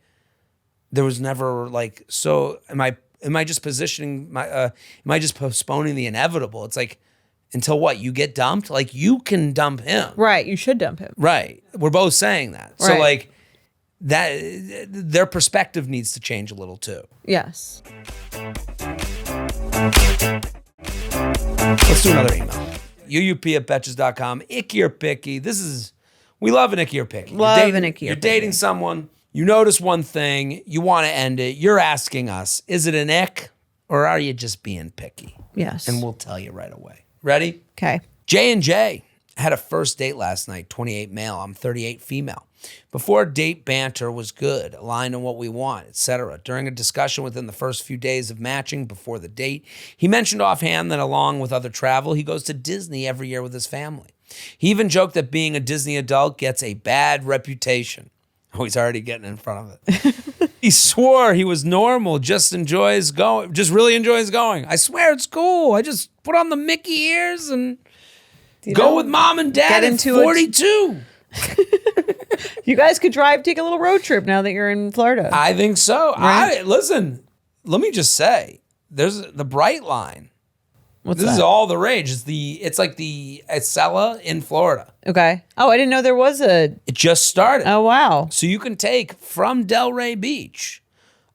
there was never like, so am I just positioning my, am I just postponing the inevitable? It's like, until what? You get dumped? Like you can dump him. Right. You should dump him. Right. We're both saying that. So Right. like that, their perspective needs to change a little too. Yes. Let's do another email. UUP@betches.com. Icky or picky. We love an icky or picky. Love an icky or You're picky. dating someone, you notice one thing, you want to end it. You're asking us, is it an ick or are you just being picky? Yes. And we'll tell you right away. Ready? Okay. J&J had a first date last night, 28 male, I'm 38 female. Before date banter was good, aligned on what we want, etc. During a discussion within the first few days of matching before the date, he mentioned offhand that along with other travel, he goes to Disney every year with his family. He even joked that being a Disney adult gets a bad reputation. Oh, he's already getting in front of it. He swore he was normal, just really enjoys going. I swear it's cool. I just put on the Mickey ears and go with mom and dad get at into it. 42. You guys could take a little road trip now that you're in Florida. I think so. Right. Listen, let me just say, there's the Bright Line. What's This that? is all the rage. It's like the Acela in Florida. Okay. Oh, I didn't know there was a. It just started. Oh, wow. So you can take from Delray Beach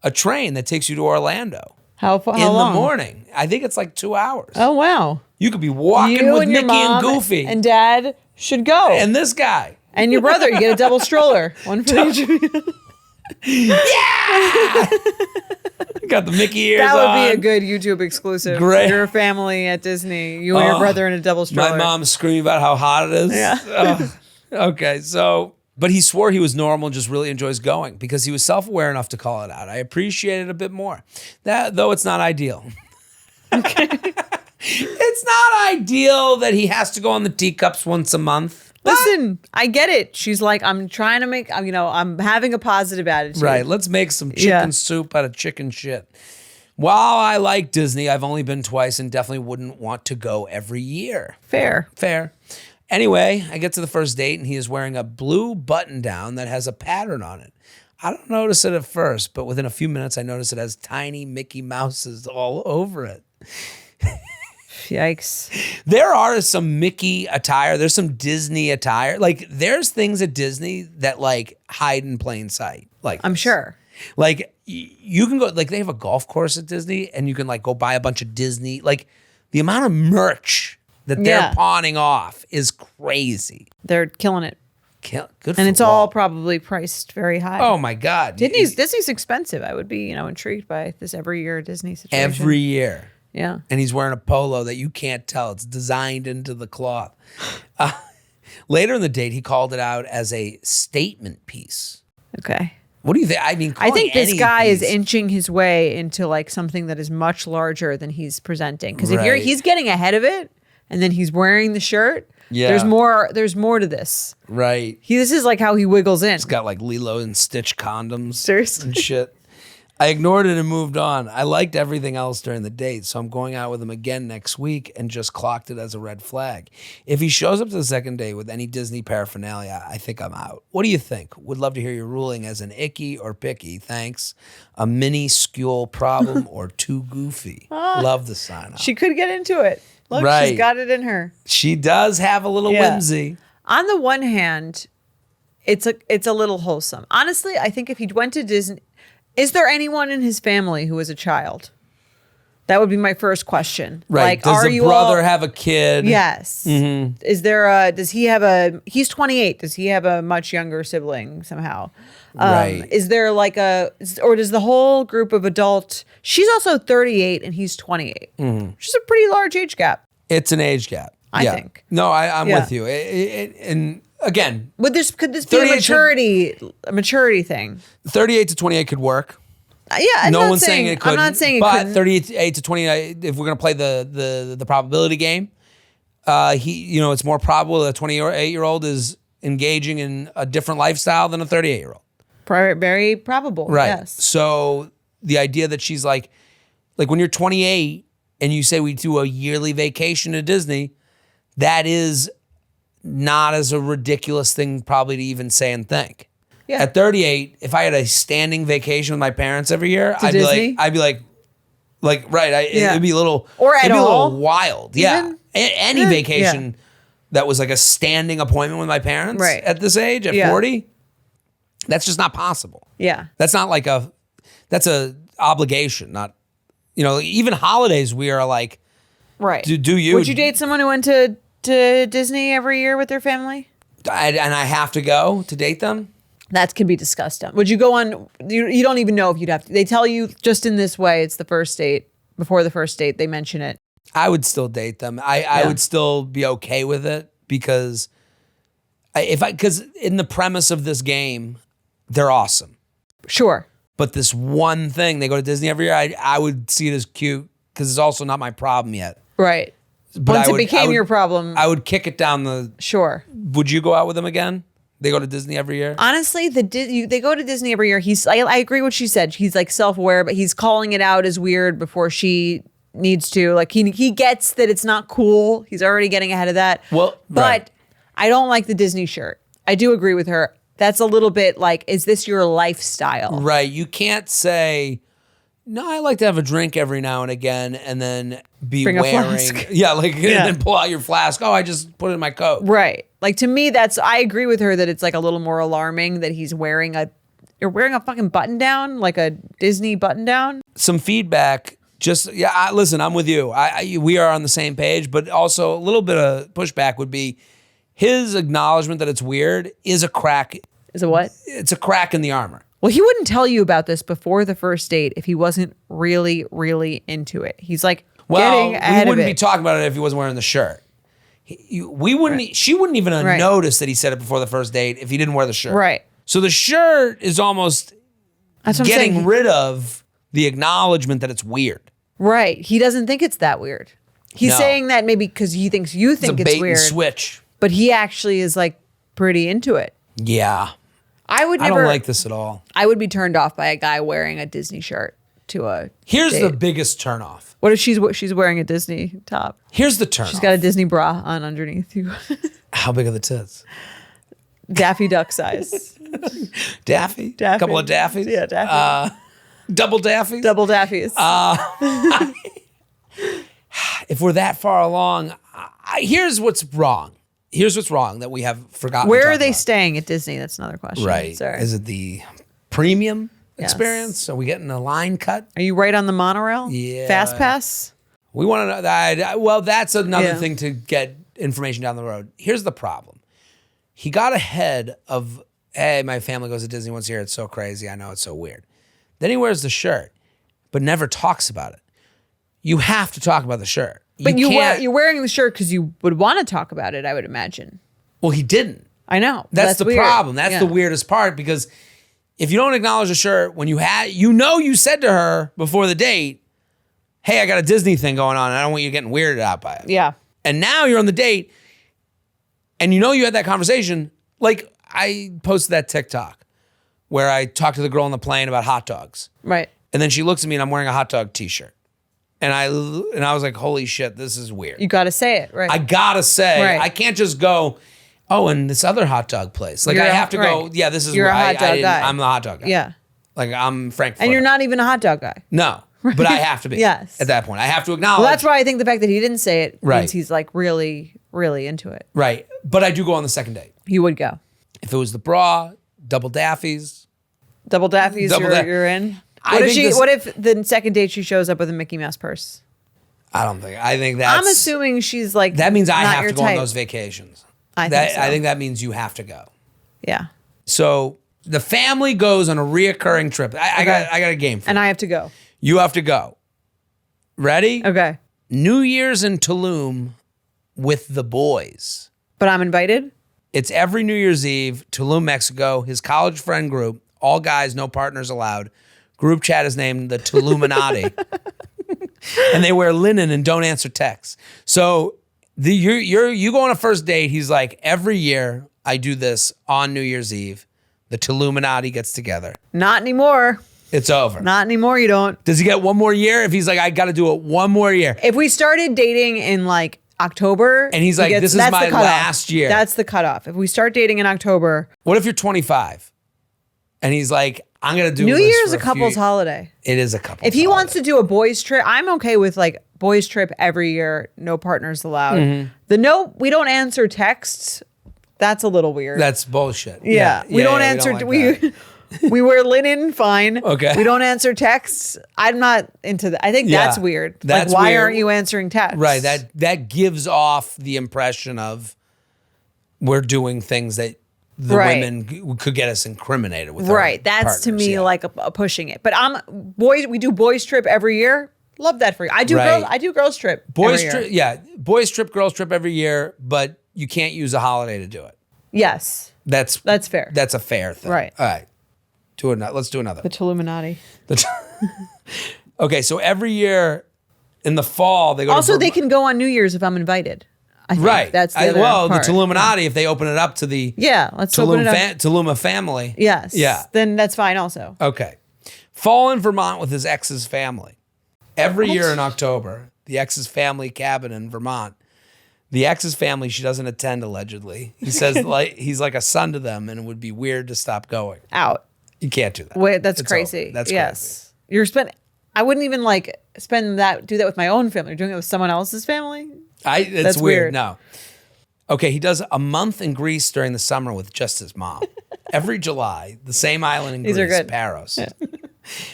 a train that takes you to Orlando How in long? the morning. I think it's like 2 hours. Oh, wow. You could be walking You with and your Mickey and mom Goofy and dad should go. and this guy. And your brother, you get a double stroller. One for each of you. Got the Mickey ears That would on. be a good YouTube exclusive. Great. You're a family at Disney. You and your brother in a double stroller. My mom's screaming about how hot it is. Yeah. Okay, so, but he swore he was normal and just really enjoys going because he was self-aware enough to call it out. I appreciate it a bit more. That, though it's not ideal. Okay. It's not ideal that he has to go on the teacups once a month. Listen, I get it. She's like, I'm trying to make, I'm having a positive attitude. Right, let's make some chicken soup out of chicken shit. While I like Disney, I've only been twice and definitely wouldn't want to go every year. Fair. Anyway, I get to the first date and he is wearing a blue button down that has a pattern on it. I don't notice it at first, but within a few minutes, I notice it has tiny Mickey Mouses all over it. Yikes. There are some Mickey attire. There's some Disney attire. Like there's things at Disney that like hide in plain sight. Like I'm this. sure. Like you can go, like they have a golf course at Disney and you can like go buy a bunch of Disney. Like the amount of merch that they're pawning off is crazy. They're killing it. Good for And it's Walt. all probably priced very high. Oh my God. Disney's expensive. I would be, intrigued by this every year Disney situation. Every year. Yeah. And he's wearing a polo that you can't tell. It's designed into the cloth. Later in the date, he called it out as a statement piece. Okay. What do you think? I mean, I think this guy is piece- inching his way into like something that is much larger than he's presenting. Because Right. he's getting ahead of it, and then he's wearing the shirt. Yeah. There's more to this. Right. This is like how he wiggles in. It's got like Lilo and Stitch condoms. Seriously. And shit. I ignored it and moved on. I liked everything else during the date, so I'm going out with him again next week and just clocked it as a red flag. If he shows up to the second date with any Disney paraphernalia, I think I'm out. What do you think? Would love to hear your ruling as an icky or picky. Thanks. A mini skule problem or too goofy. Love the sign off. She could get into it. Look, Right. she's got it in her. She does have a little Yeah. whimsy. On the one hand, it's a little wholesome. Honestly, I think if he went to Disney, is there anyone in his family who was a child? That would be my first question. Right. Like, Does are the you brother all, have a kid? Yes. Is there a, does he have a, he's 28. Does he have a much younger sibling somehow? Right. Is there like or does the whole group of she's also 38 and he's 28, which is a pretty large age gap. It's an age gap. I think. No, I'm Yeah. with you. And again, Could this be a maturity thing? 38 to 28 could work. Yeah, I'm No not one's saying it couldn't. I'm not saying it but couldn't. 38 to 28, if we're going to play the probability game, it's more probable that a 28-year-old is engaging in a different lifestyle than a 38-year-old. Very probable. Right. Yes. So the idea that she's like when you're 28 and you say we do a yearly vacation to Disney, that is not as a ridiculous thing probably to even say and think. Yeah. At 38, if I had a standing vacation with my parents every year, I'd Disney? be like, right. Yeah. It'd be a little, Or at it'd be a all? little wild. Yeah. Even? Any Yeah. vacation that was like a standing appointment with my parents Right. at this age, at 40, that's just not possible. Yeah. That's not like that's a obligation, not, even holidays we are like, Right. do you? Would you date someone who went to Disney every year with their family? and I have to go to date them? That could be discussed. Would you go on? You don't even know if you'd have to. They tell you just in this way. It's the first date. Before the first date, they mention it. I would still date them. I would still be okay with it because because in the premise of this game, they're awesome. Sure. But this one thing, they go to Disney every year, I would see it as cute because it's also not my problem yet. Right. But Once I it would- became your problem. I would kick it down the. Sure. Would you go out with them again? They go to Disney every year? Honestly, they go to Disney every year. I agree what she said. He's like self-aware, but he's calling it out as weird before she needs to. Like he gets that it's not cool. He's already getting ahead of that. Well, but right. I don't like the Disney shirt. I do agree with her. That's a little bit like, is this your lifestyle? Right. You can't say, no, I like to have a drink every now and again and then be Bring a wearing. flask. Yeah, and then pull out your flask. Oh, I just put it in my coat. Right. Like to me, I agree with her that it's like a little more alarming that you're wearing a fucking button down, like a Disney button down. Some feedback. Listen, I'm with you. We are on the same page, but also a little bit of pushback would be his acknowledgement that it's weird is a crack. Is it what? It's a crack in the armor. Well, he wouldn't tell you about this before the first date if he wasn't really, really into it. He's like getting ahead we of wouldn't it. be talking about it if he wasn't wearing the shirt. We wouldn't. She wouldn't even have Right. noticed that he said it before the first date if he didn't wear the shirt. Right. So the shirt is almost That's what I'm getting saying. rid of the acknowledgement that it's weird. Right. He doesn't think it's that weird. He's No. saying that maybe because he thinks you It's a think bait it's weird, and switch. but he actually is like pretty into it. Yeah. I would I never. don't like this at all. I would be turned off by a guy wearing a Disney shirt to a. Here's date. the biggest turnoff. What if she's wearing a Disney top? Here's the turnoff. She's got a Disney bra on underneath you. How big are the tits? Daffy Duck size. Daffy? Daffy. Couple of Daffies? Yeah, Daffy. Double Daffies? Double Daffies. If we're that far along, here's what's wrong. Here's what's wrong that we have forgotten. to Where are talk they about. staying at Disney? That's another question. Right. Sorry. Is it the premium Yes. experience? Are we getting a line cut? Are you right on the monorail? Yeah. Fast pass? We want to know that. Well, that's another Yeah. thing to get information down the road. Here's the problem. He got ahead of, hey, my family goes to Disney once a year. It's so crazy. I know it's so weird. Then he wears the shirt, but never talks about it. You have to talk about the shirt. But can't. you're wearing the shirt because you would want to talk about it, I would imagine. Well, he didn't. I know. That's the weird. problem. That's Yeah. the weirdest part because if you don't acknowledge the shirt when you said to her before the date, hey, I got a Disney thing going on and I don't want you getting weirded out by it. Yeah. And now you're on the date and you had that conversation. Like I posted that TikTok where I talked to the girl on the plane about hot dogs. Right. And then she looks at me and I'm wearing a hot dog t-shirt. And I was like, holy shit, this is weird. You got to say it. Right. I gotta say, Right. I can't just go, oh, and this other hot dog place. Like You're I a- have to go, right. yeah, this is You're a where hot dog guy. I'm the hot dog guy. Yeah. Like I'm Frank. And you're not even a hot dog guy. No, but I have to be. Yes. At that point, I have to acknowledge. Well, that's why I think the fact that he didn't say it Right. means he's like really, really into it. Right. But I do go on the second date. You would go. If it was the bra, double Daffies, Double Daffies, Double you're, Daff- you're in. I think this- What if the second date she shows up with a Mickey Mouse purse? I don't think. I think that's. I'm assuming she's like. that means I not have your to go on type. those vacations. I think so. I think that means you have to go. Yeah. So the family goes on a reoccurring trip. I got a game for And you. I have to go. You have to go. Ready? Okay. New Year's in Tulum with the boys. But I'm invited. It's every New Year's Eve, Tulum, Mexico. His college friend group, all guys, no partners allowed. Group chat is named the Tuluminati. And they wear linen and don't answer texts. So you go on a first date. He's like, every year I do this on New Year's Eve. The Tuluminati gets together. Not anymore. It's over. Not anymore. You don't. Does he get one more year? If he's like, I got to do it one more year. If we started dating in like October, And he's he like, this is that's my the cutoff. last year. That's the cutoff. If we start dating in October, What if you're 25? And he's like, I'm going to do New this Year's for a couple's few- holiday. It is a couple. If he wants to do a boys trip, I'm okay with like boys trip every year, no partners allowed. Mm-hmm. We don't answer texts. That's a little weird. That's bullshit. yeah. We don't answer. like We that. we wear linen, fine. Okay. We don't answer texts. I'm not into that. I think Yeah, that's weird. that's like, why weird. aren't you answering texts? Right. That gives off the impression of we're doing things that the Right. women could get us incriminated with. our Right. That's to partners, me yeah. like a pushing it. But we do boys trip every year. Love that for you. I do Right. girls trip. boys every trip. year. Yeah, boys trip, girls trip every year, but you can't use a holiday to do it. Yes. That's fair. That's a fair thing. Right. All right. Let's do another. The Tuluminati. Okay, so every year in the fall they go. Also, to they can go on New Year's if I'm invited. I think Right. That's the other well, part. the Tuluminati, if they open it up to the Yeah. Let's open it up. Tuluma family. Yes. Yeah. Then that's fine. Also. Okay. Fall in Vermont with his ex's family. Every year in October, the ex's family cabin in Vermont. The ex's family, she doesn't attend allegedly. He says like he's like a son to them and it would be weird to stop going. Out. You can't do that. Wait, that's It's crazy. over. That's yes. I wouldn't even like do that with my own family. You're doing it with someone else's family. It's That's weird. weird. No. Okay, he does a month in Greece during the summer with just his mom. Every July, the same island in These are Greece, good. Paros.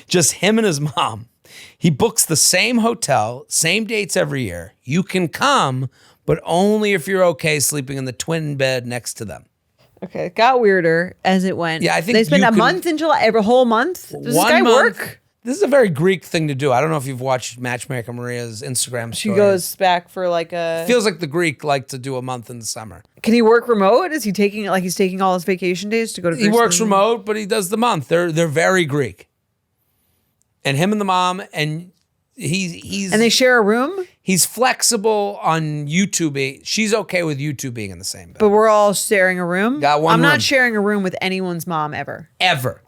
Just him and his mom. He books the same hotel, same dates every year. You can come, but only if you're okay sleeping in the twin bed next to them. Okay, it got weirder as it went. Yeah, I think they spend you a can- month in July, every whole month. Does this guy month- work? This is a very Greek thing to do. I don't know if you've watched Matchmaker Maria's Instagram She stories. goes back for like a. Feels like the Greek like to do a month in the summer. Can he work remote? Is he taking it like he's taking all his vacation days to go to? He Greece works for- remote, but he does the month. They're very Greek. And him and the mom, and he's And they share a room, he's flexible on YouTube. She's okay with YouTube being in the same bed. but we're all sharing a room. Got one I'm room. not sharing a room with anyone's mom ever. Ever.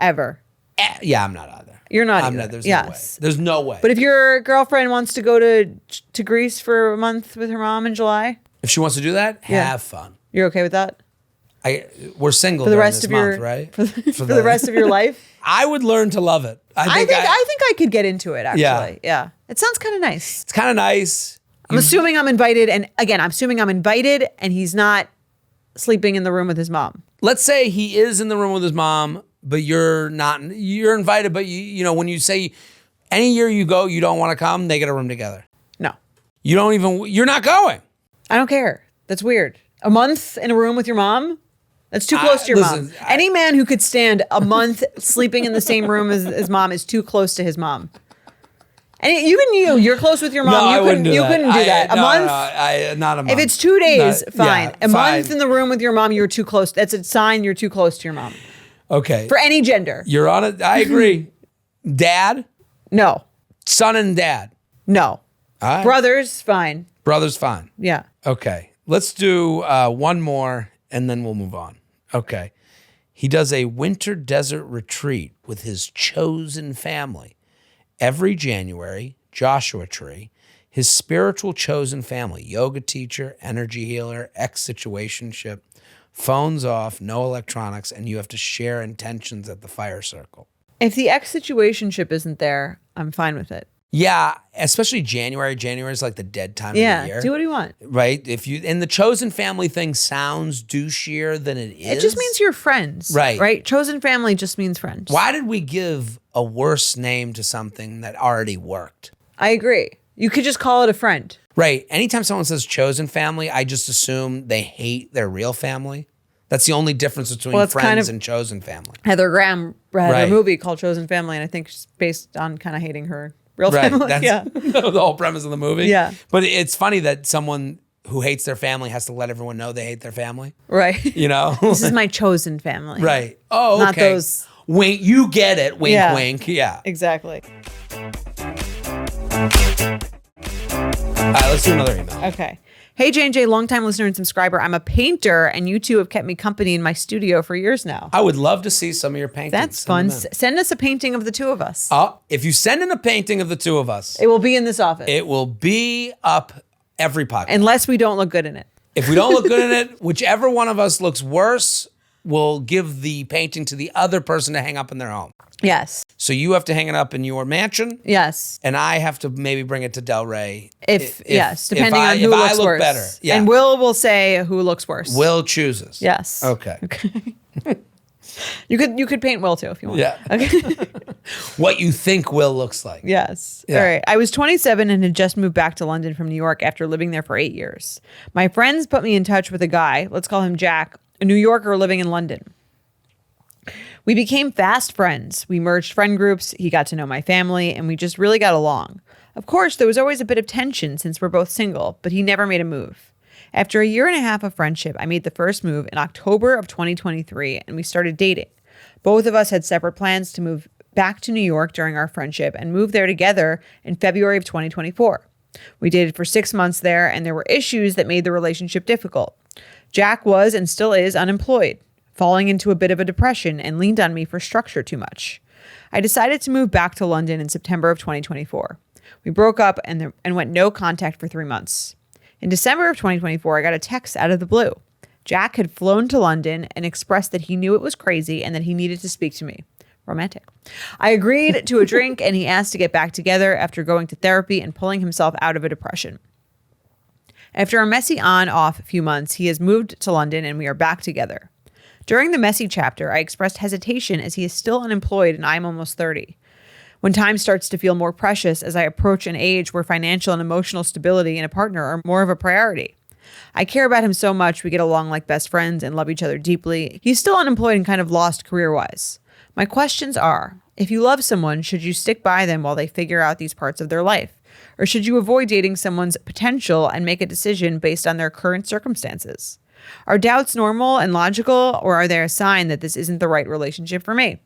Yeah, I'm not either. You're not I'm either. not. There's Yes. no way. There's no way. But if your girlfriend wants to go to Greece for a month with her mom in July, if she wants to do that, Yeah. have fun. you're okay with that We're single for the during rest this of month, your right? for the rest of your life. I would learn to love it. I think I could get into it. Actually, Yeah. yeah. It sounds kind of nice. it's kind of nice. I'm assuming I'm invited, and again, I'm assuming I'm invited, and he's not sleeping in the room with his mom. Let's say he is in the room with his mom, but you're not. You're invited, but you know when you say any year you go, you don't want to come. They get a room together. No, You don't even. You're not going. I don't care. That's weird. A month in a room with your mom? That's too close to your mom. listen, Any man who could stand a month sleeping in the same room as his mom is too close to his mom. And you're close with your mom. No, I you wouldn't do that. couldn't do that. A no, month. No, not a month. If it's 2 days, Not- fine. yeah, A month fine. in the room with your mom, you're too close. That's a sign you're too close to your mom. Okay. For any gender. You're on it. I agree. Dad, No. son, and dad. No. All right. Brothers, fine. Brother's fine. Yeah. Okay. Let's do one more and then we'll move on. Okay. He does a winter desert retreat with his chosen family. Every January, Joshua Tree, his spiritual chosen family, yoga teacher, energy healer, ex-situationship, phones off, no electronics, and you have to share intentions at the fire circle. If the ex situationship isn't there, I'm fine with it. Yeah, especially January. January is like the dead time of the Yeah, year. do what you want. Right? If you and the chosen family thing sounds douchier than it is. It just means you're friends. Right. Right? Chosen family just means friends. Why did we give a worse name to something that already worked? I agree. You could just call it a friend. Right. Anytime someone says chosen family, I just assume they hate their real family. That's the only difference between Well, it's friends kind of- and chosen family. Heather Graham had Right. a movie called Chosen Family, and I think it's based on kind of hating her real Right. family. That's Yeah. the whole premise of the movie. Yeah. But it's funny that someone who hates their family has to let everyone know they hate their family. Right. You know? This is my chosen family. Right. Oh, Not okay. those- Wink, you get it. Wink, Yeah. wink. Yeah. Exactly. All right, let's do another email. Okay. Hey, J&J, longtime listener and subscriber. I'm a painter, and you two have kept me company in my studio for years now. I would love to see some of your paintings. That's Send fun. them in. Send us a painting of the two of us. If you send in a painting of the two of us, It will be in this office, it will be up every podcast. unless we don't look good in it. If we don't look good in it, whichever one of us looks worse will give the painting to the other person to hang up in their home. Yes. So you have to hang it up in your mansion, Yes. and I have to maybe bring it to Del Rey. Yes, depending on if who I looks look worse. better. Yeah. And will say who looks worse. Will chooses. Yes. Okay. You could paint Will too if you want. Yeah. Okay. What you think Will looks like. Yes. Yeah. All right. I was 27 and had just moved back to London from New York after living there for 8 years. My friends put me in touch with a guy, let's call him Jack, a New Yorker living in London. We became fast friends. We merged friend groups. He got to know my family, and we just really got along. Of course, there was always a bit of tension since we're both single, but he never made a move. After a year and a half of friendship, I made the first move in October of 2023, and we started dating. Both of us had separate plans to move back to New York during our friendship and move there together in February of 2024. We dated for 6 months there, and there were issues that made the relationship difficult. Jack was and still is unemployed, falling into a bit of a depression, and leaned on me for structure too much. I decided to move back to London in September of 2024. We broke up and went no contact for 3 months. In December of 2024, I got a text out of the blue. Jack had flown to London and expressed that he knew it was crazy and that he needed to speak to me. Romantic. I agreed to a drink, and he asked to get back together after going to therapy and pulling himself out of a depression. After a messy on-off few months, he has moved to London and we are back together. During the messy chapter, I expressed hesitation as he is still unemployed and I'm almost 30. When time starts to feel more precious as I approach an age where financial and emotional stability in a partner are more of a priority. I care about him so much, we get along like best friends and love each other deeply. He's still unemployed and kind of lost career-wise. My questions are, if you love someone, should you stick by them while they figure out these parts of their life? Or should you avoid dating someone's potential and make a decision based on their current circumstances? Are doubts normal and logical, or are they a sign that this isn't the right relationship for me?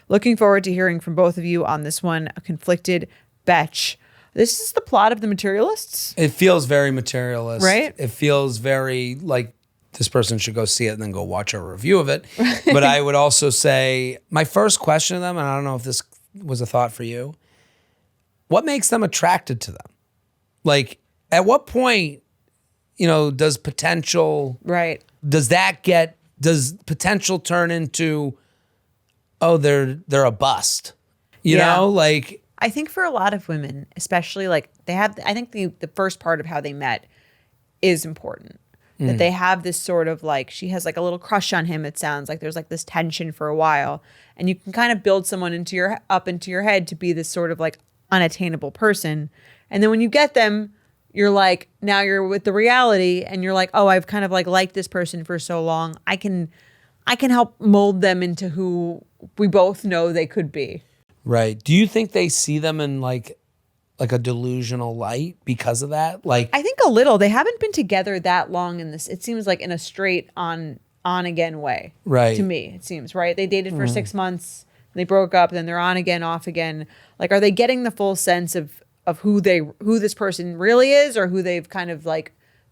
Looking forward to hearing from both of you on this one, a conflicted betch. This is the plot of The Materialists? It feels very materialist. Right? It feels very like this person should go see it and then go watch a review of it. But I would also say my first question to them, and I don't know if this was a thought for you, what makes them attracted to them? Like, at what point, does potential, Right. does potential turn into, oh, they're a bust? You Yeah. know, like, I think for a lot of women, especially I think the first part of how they met is important. That they have this sort of she has a little crush on him. It sounds like there's this tension for a while, and you can kind of build someone into your head to be this sort of unattainable person. And then when you get them, you're now you're with the reality and you're oh, I've kind of liked this person for so long. I can help mold them into who we both know they could be. right. Do you think they see them in like a delusional light because of that? I think a little. They haven't been together that long in this. It seems like in a straight on again way. Right. To me, it seems, right? They dated for 6 months, they broke up, then they're on again, off again. Are they getting the full sense of who this person really is, or who they've kind of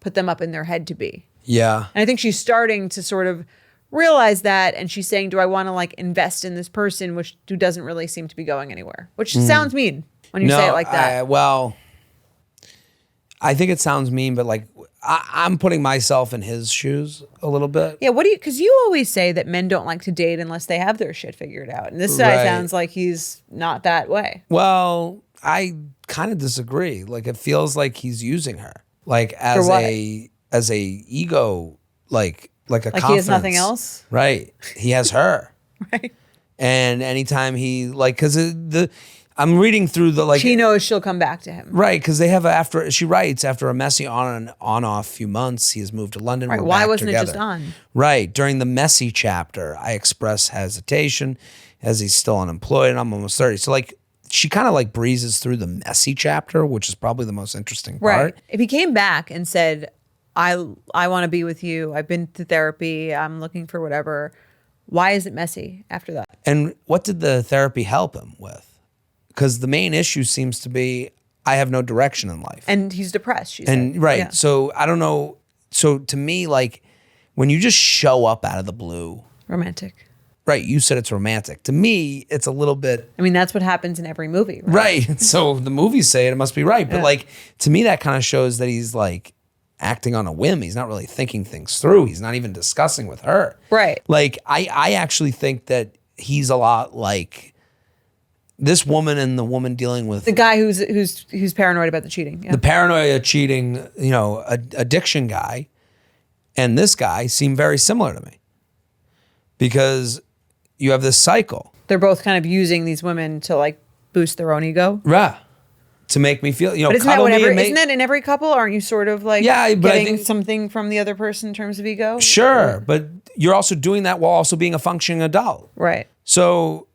put them up in their head to be? Yeah. And I think she's starting to sort of realize that, and she's saying, do I want to invest in this person who doesn't really seem to be going anywhere? Which sounds mean when you say it like that. Well, I think it sounds mean, but I'm putting myself in his shoes a little bit. Yeah, because you always say that men don't like to date unless they have their shit figured out. And this guy Right. sounds like he's not that way. Well, I kind of disagree. Like it feels like he's using her, like as what? as a ego, like a Like confidence. he has nothing else. Right. He has her. Right. And anytime he like, because I'm reading through the like. She knows she'll come back to him. Right, because they have she writes after a messy on off few months, he has moved to London. Right. We're Why back wasn't it just together. on? Right. During the messy chapter, I express hesitation as he's still unemployed and I'm almost 30. So like she kind of like breezes through the messy chapter, which is probably the most interesting part. Right. If he came back and said, I want to be with you. I've been to therapy. I'm looking for whatever. Why is it messy after that? And what did the therapy help him with? Because the main issue seems to be I have no direction in life. And he's depressed, she said. And right. Yeah. So I don't know. So to me, like when you just show up out of the blue, Romantic. right? You said it's romantic. To me, it's a little bit I mean, that's what happens in every movie, right? right. So the movies say it must be right. But Yeah. like to me, that kind of shows that he's like acting on a whim. He's not really thinking things through. He's not even discussing with her. Right. Like I actually think that he's a lot like this woman and the woman dealing with The guy who's paranoid about the cheating. Yeah. the paranoia, cheating, addiction guy, and this guy seem very similar to me because you have this cycle, They're both kind of using these women to like boost their own ego. right? To make me feel, But isn't that cuddle me whatever? and make- Isn't that in every couple? Aren't you sort of like Yeah, but I getting think- something from the other person in terms of ego? Sure, but you're also doing that while also being a functioning adult. Right. So,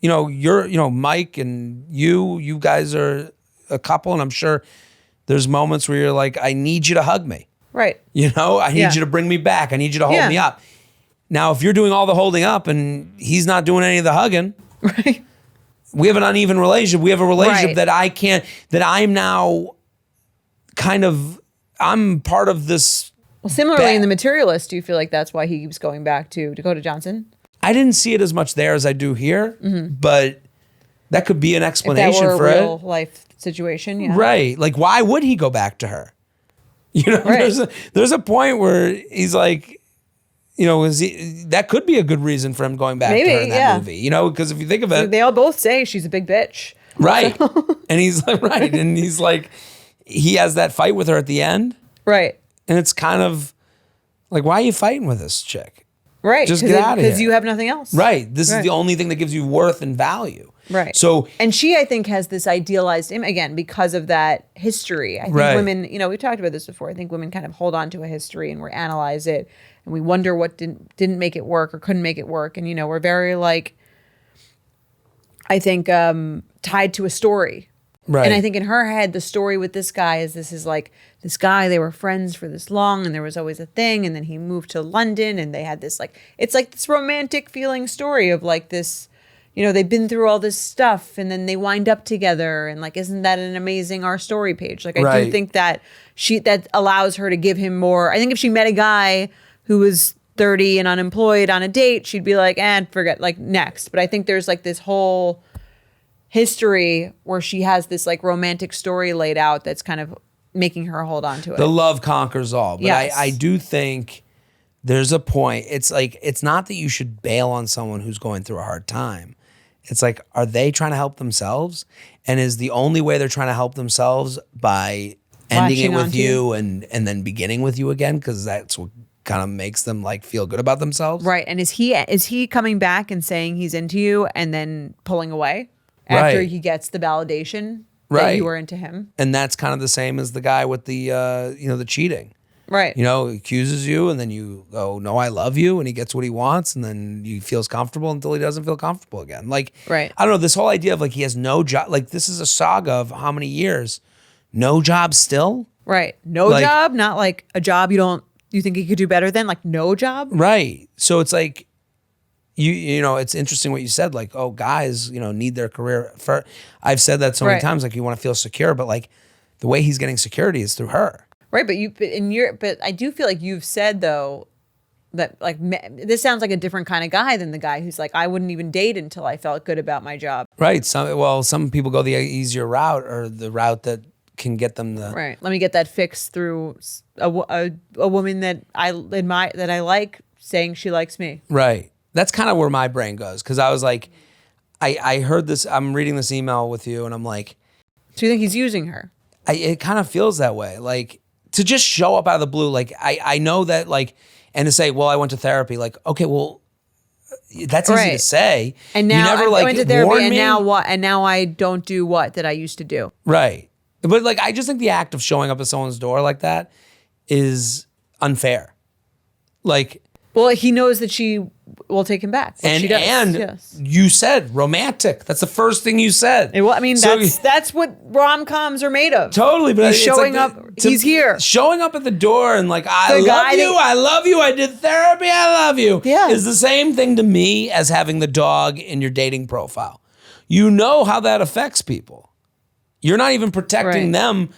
you're, Mike and you guys are a couple, and I'm sure there's moments where you're like, I need you to hug me. Right. I need Yeah. you to bring me back. I need you to hold Yeah. me up. Now, if you're doing all the holding up and he's not doing any of the hugging, Right. we have an uneven relationship. We have a relationship Right. that I'm now I'm part of this. Well, similarly Bad. in The Materialist, do you feel like that's why he keeps going back to Dakota Johnson? I didn't see it as much there as I do here, but that could be an If that explanation were a for real it. life situation, yeah. Right. Like, why would he go back to her? Right. There's a point where he's like, that could be a good reason for him going back to Maybe, her in that yeah. movie. Because if you think of it, They all both say she's a big bitch. right. And he's like, right. And he's like, he has that fight with her at the end. Right. And it's kind of like, why are you fighting with this chick? Right. Just get outta Because here. you have nothing else. Right. This is Right. the only thing that gives you worth and value. Right. So and she, I think, has this idealized image again because of that history. I think Right. women, we've talked about this before. I think women kind of hold on to a history and we analyze it and we wonder what didn't make it work or couldn't make it work. And, we're very I think, tied to a story. right. And I think in her head, the story with this guy is this guy, they were friends for this long and there was always a thing. And then he moved to London and they had this it's like this romantic feeling story of this, they've been through all this stuff and then they wind up together. And isn't that an amazing Our Story page? I do Right. think that that allows her to give him more. I think if she met a guy who was 30 and unemployed on a date, she'd be like, forget, next. But I think there's this whole history where she has this romantic story laid out that's kind of making her hold on to it. the love conquers all. But Yes. I do think there's a point. It's it's not that you should bail on someone who's going through a hard time. It's are they trying to help themselves? And is the only way they're trying to help themselves by ending Latching it with onto you and then beginning with you again? Because that's what kind of makes them feel good about themselves. Right. And is he coming back and saying he's into you and then pulling away after Right. he gets the validation that Right. you were into him? And that's kind of the same as the guy with the the cheating. Right. He accuses you, and then you go, "No, I love you," and he gets what he wants, and then he feels comfortable until he doesn't feel comfortable again. Right. I don't know, this whole idea of he has no job. This is a saga of how many years, no job still. Right. No Like- job, not a job you think he could do better than, no job. Right. So it's it's interesting what you said. Oh, guys, need their career. I've said that so many Right. times. You want to feel secure, but the way he's getting security is through her. Right. But I do feel like you've said though that this sounds like a different kind of guy than the guy who's I wouldn't even date until I felt good about my job. Right. Some people go the easier route or the route that can get them the Right. Let me get that fixed through a woman that I admire, that I like, saying she likes me. right. That's kind of where my brain goes because I was like, I heard this. I'm reading this email with you, and I'm like, So you think he's using her? it kind of feels that way. Like to just show up out of the blue. Like I know that like, and to say, well, I went to therapy. Like, okay, well, that's easy to Right. say. And now you never, I went to therapy, warned and me? now what? And now I don't do what that I used to do. Right. But like, I just think the act of showing up at someone's door like that is unfair. Like, Well, he knows that she will take him back. Which she does. and yes. you said romantic. That's the first thing you said. Well, I mean, So- that's what rom-coms are made of. Totally, but He's it's showing like up. He's here. Showing up at the door and like, I The guy love you, that- I love you, I did therapy, I love you. Yeah. Is the same thing to me as having the dog in your dating profile. You know how that affects people. You're not even protecting Right. them.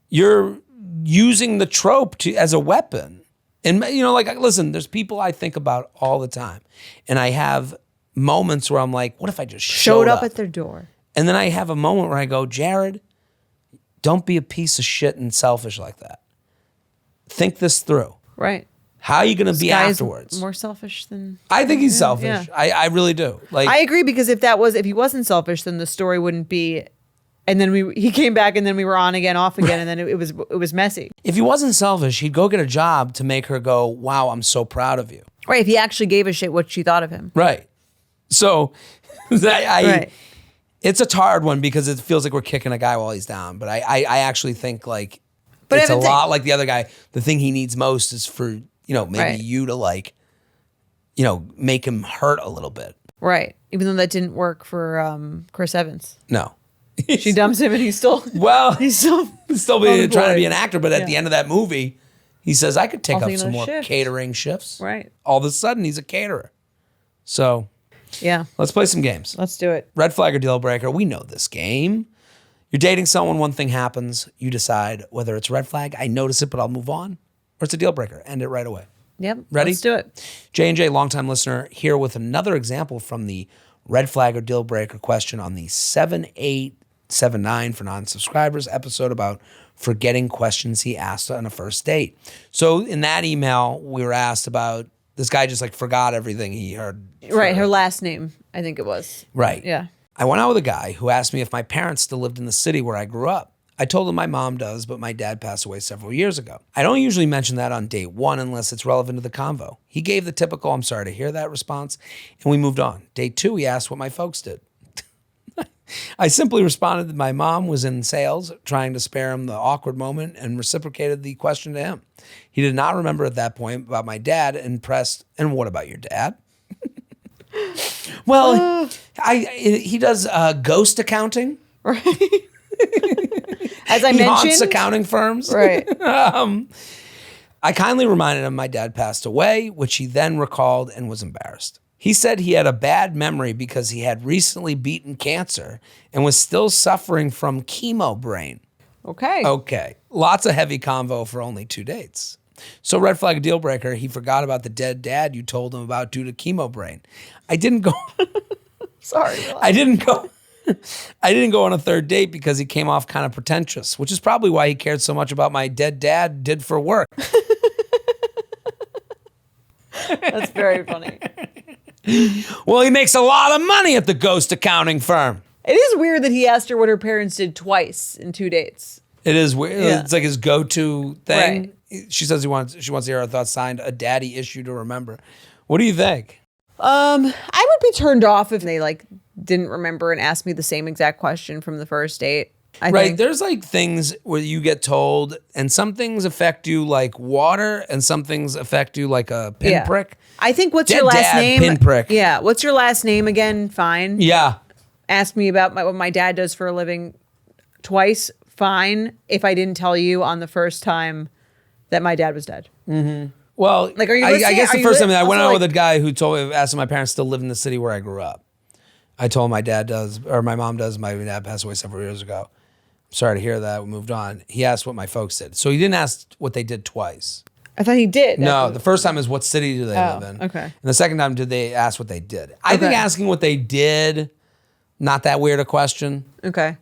You're using the trope as a weapon. And you know, like, listen, there's people I think about all the time, and I have moments where I'm like, what if I just Showed up at their door. And then I have a moment where I go, Jared, don't be a piece of shit and selfish like that. Think this through. Right. How are you going to be Guy is afterwards? more selfish than. I think he's selfish. yeah. I really do. Like, I agree, because if he wasn't selfish, then the story wouldn't be. And then he came back, and then we were on again, off again, and then it was messy. if he wasn't selfish, he'd go get a job to make her go, wow, I'm so proud of you. Right. If he actually gave a shit what she thought of him. Right. So Right. it's a hard one because it feels like we're kicking a guy while he's down. But I actually think like But it's I a would think- lot like the other guy. The thing he needs most is for, maybe Right. you to like, make him hurt a little bit. Right. Even though that didn't work for Chris Evans. No. She dumps him, and he's still. Well, He's still. still on trying to board. be an actor, but at Yeah. the end of that movie, he says, I could take I'll up take some more another shift." catering shifts. Right. All of a sudden, he's a caterer. So Yeah. let's play some games. Let's do it. Red flag or deal breaker. We know this game. You're dating someone, one thing happens. You decide whether it's red flag, I notice it, but I'll move on, or it's a deal breaker. End it right away. Yep. Ready? Let's do it. J&J, longtime listener, here with another example from the red flag or deal breaker question on the 7879 for non-subscribers episode about forgetting questions he asked on a first date. So in that email, we were asked about this guy just like forgot everything he heard. Right. Her last name, I think it was. Right. Yeah. I went out with a guy who asked me if my parents still lived in the city where I grew up. I told him my mom does, but my dad passed away several years ago. I don't usually mention that on date one unless it's relevant to the convo. He gave the typical, I'm sorry to hear that response, and we moved on. Date two, he asked what my folks did. I simply responded that my mom was in sales, trying to spare him the awkward moment, and reciprocated the question to him. He did not remember at that point about my dad and pressed, and what about your dad? Well, he does ghost accounting. Right. As I He haunts mentioned. accounting firms. Right. I kindly reminded him my dad passed away, which he then recalled and was embarrassed. He said he had a bad memory because he had recently beaten cancer and was still suffering from chemo brain. Okay. Okay, lots of heavy convo for only 2 dates. So red flag deal breaker, he forgot about the dead dad you told him about due to chemo brain. I didn't go Sorry. I didn't go on a third date because he came off kind of pretentious, which is probably why he cared so much about my dead dad did for work. That's very funny. Well, he makes a lot of money at the ghost accounting firm. It is weird that he asked her what her parents did twice in 2 dates. It is weird. Yeah. It's like his go-to thing. She says she wants to hear her thoughts signed, a daddy issue to remember. What do you think? I would be turned off if they didn't remember and asked me the same exact question from the first date. I Right. think. There's like things where you get told, and some things affect you like water, and some things affect you like a pinprick. I think what's Dead your last dad, name? pinprick. Yeah. What's your last name again? Fine. Yeah. Ask me about what my dad does for a living twice. Fine. If I didn't tell you on the first time that my dad was dead. Well, Like, are you I listening? guess Are the you first li- time I went also, out like- with a guy who asked if my parents still live in the city where I grew up. I told him my dad does, or my mom does. My dad passed away several years ago. Sorry to hear that. We moved on. He asked what my folks did. So he didn't ask what they did twice. I thought he did. No, the first time is what city do they live in? okay. And the second time, did they ask what they did? I think Okay. asking what they did, not that weird a question. Okay.